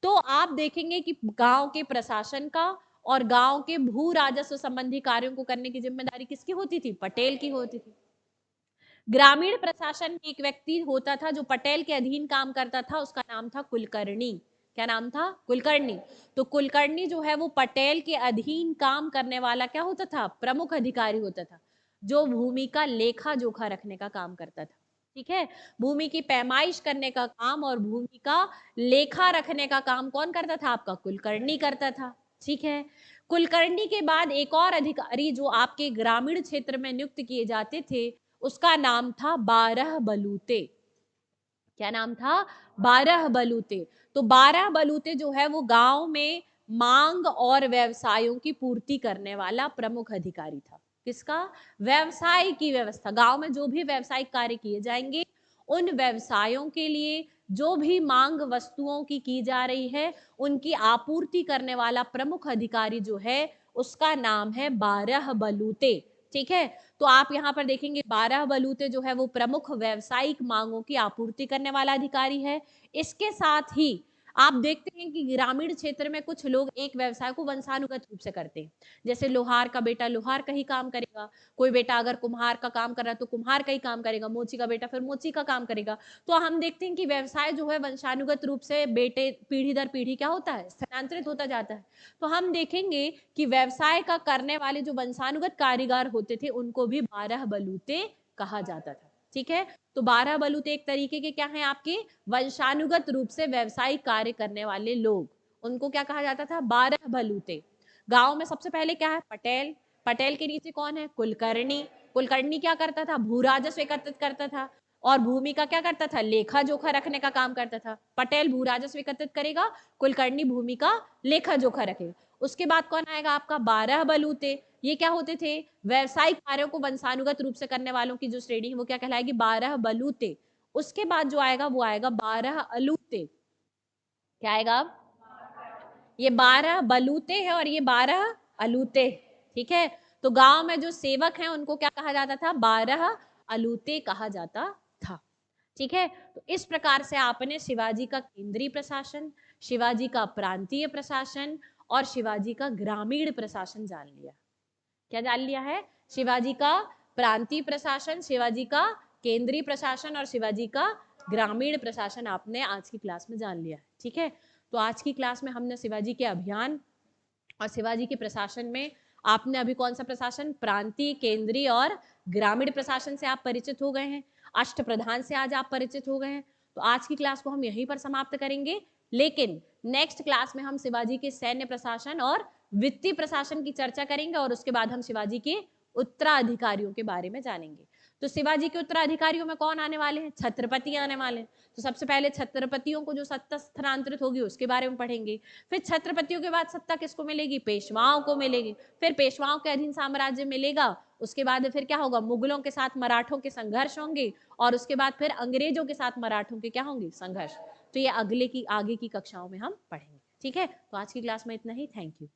तो आप देखेंगे कि गांव के प्रशासन का और गांव के भू राजस्व संबंधी कार्यों को करने की जिम्मेदारी किसकी होती थी? पटेल की होती थी। ग्रामीण प्रशासन में एक व्यक्ति होता था जो पटेल के अधीन काम करता था, उसका नाम था कुलकर्णी। क्या नाम था? कुलकर्णी। तो कुलकर्णी जो है वो पटेल के अधीन काम करने वाला क्या होता था? प्रमुख अधिकारी होता था, जो भूमि का लेखा जोखा रखने का काम करता था, ठीक है। भूमि की पैमाइश करने का काम और भूमि का लेखा रखने का काम कौन करता था? आपका कुलकर्णी करता था, ठीक है। कुलकर्णी के बाद एक और अधिकारी जो आपके ग्रामीण क्षेत्र में नियुक्त किए जाते थे, उसका नाम था 12 बलूते। क्या नाम था? 12 बलूते। तो 12 बलूते जो है वो गांव में मांग और व्यवसायों की पूर्ति करने वाला प्रमुख अधिकारी था। किसका? व्यवसाय की व्यवस्था, गांव में जो भी व्यवसायिक कार्य किए जाएंगे उन व्यवसायों के लिए जो भी मांग वस्तुओं की जा रही है, उनकी आपूर्ति करने वाला प्रमुख अधिकारी जो है उसका नाम है 12 बलूते। ठीक है, तो आप यहाँ पर देखेंगे 12 बलूते जो है वो प्रमुख व्यावसायिक मांगों की आपूर्ति करने वाला अधिकारी है। इसके साथ ही आप देखते हैं कि ग्रामीण क्षेत्र में कुछ लोग एक व्यवसाय को वंशानुगत रूप से करते हैं। जैसे लोहार का बेटा लोहार का ही काम करेगा, कोई बेटा अगर कुम्हार का काम कर रहा है तो कुम्हार का ही काम करेगा, मोची का बेटा फिर मोची का काम करेगा। तो हम देखते हैं कि व्यवसाय जो है वंशानुगत रूप से बेटे पीढ़ी दर पीढ़ी क्या होता है, स्थानांतरित होता जाता है। तो हम देखेंगे कि व्यवसाय का करने वाले जो वंशानुगत कारीगर होते थे उनको भी 12 बलूते कहा जाता था। ठीक है, तो 12 बलूते एक तरीके के क्या हैं आपके वंशानुगत रूप से व्यवसायिक कार्य करने वाले लोग, उनको क्या कहा जाता था, 12 बलूते। गांव में सबसे पहले क्या है, पटेल। पटेल के नीचे कौन है, कुलकर्णी। कुलकर्णी क्या करता था, भू राजस्व एकत्रित करता था और भूमि का क्या करता था, लेखा जोखा रखने का काम करता था। पटेल भू राजस्व एकत्रित करेगा, कुलकर्णी भूमि का लेखा जोखा रखेगा। उसके बाद कौन आएगा आपका, 12 बलूते। ये क्या होते थे, व्यवसायिक कार्यों को वंशानुगत रूप से करने वालों की जो श्रेणी है वो क्या कहलाएगी, 12 बलूते। उसके बाद जो आएगा वो आएगा 12 अलूते। क्या आएगा, ये 12 बलूते हैं और ये 12 अलूते। ठीक है, तो गांव में जो सेवक हैं उनको क्या कहा जाता था, 12 अलूते कहा जाता था। ठीक है, तो इस प्रकार से आपने शिवाजी का केंद्रीय प्रशासन, शिवाजी का प्रांतीय प्रशासन और शिवाजी का ग्रामीण प्रशासन जान लिया। क्या जान लिया है, शिवाजी का प्रांतीय प्रशासन, शिवाजी का केंद्रीय प्रशासन और शिवाजी का ग्रामीण प्रशासन आपने आज की क्लास में जान लिया है। ठीक है, तो आज की क्लास में हमने शिवाजी के अभियान और शिवाजी के प्रशासन में आपने अभी कौन सा प्रशासन, प्रांतीय, केंद्रीय और ग्रामीण प्रशासन से आप परिचित हो गए हैं। अष्टप्रधान से आज आप परिचित हो गए हैं। तो आज की क्लास को हम यहीं पर समाप्त करेंगे, लेकिन नेक्स्ट क्लास में हम शिवाजी के सैन्य प्रशासन और वित्तीय प्रशासन की चर्चा करेंगे और उसके बाद हम शिवाजी के उत्तराधिकारियों के बारे में जानेंगे। तो शिवाजी के उत्तराधिकारियों में कौन आने वाले हैं, छत्रपति आने वाले हैं। तो सबसे पहले छत्रपतियों को जो सत्ता स्थानांतरित होगी उसके बारे में पढ़ेंगे। फिर छत्रपतियों के बाद सत्ता किसको मिलेगी, पेशवाओं को मिलेगी। फिर पेशवाओं के अधीन साम्राज्य मिलेगा, उसके बाद फिर क्या होगा, मुगलों के साथ मराठों के संघर्ष होंगे और उसके बाद फिर अंग्रेजों के साथ मराठों के क्या होंगे, संघर्ष। तो ये आगे की कक्षाओं में हम पढ़ेंगे। ठीक है, तो आज की क्लास में इतना ही। Thank you.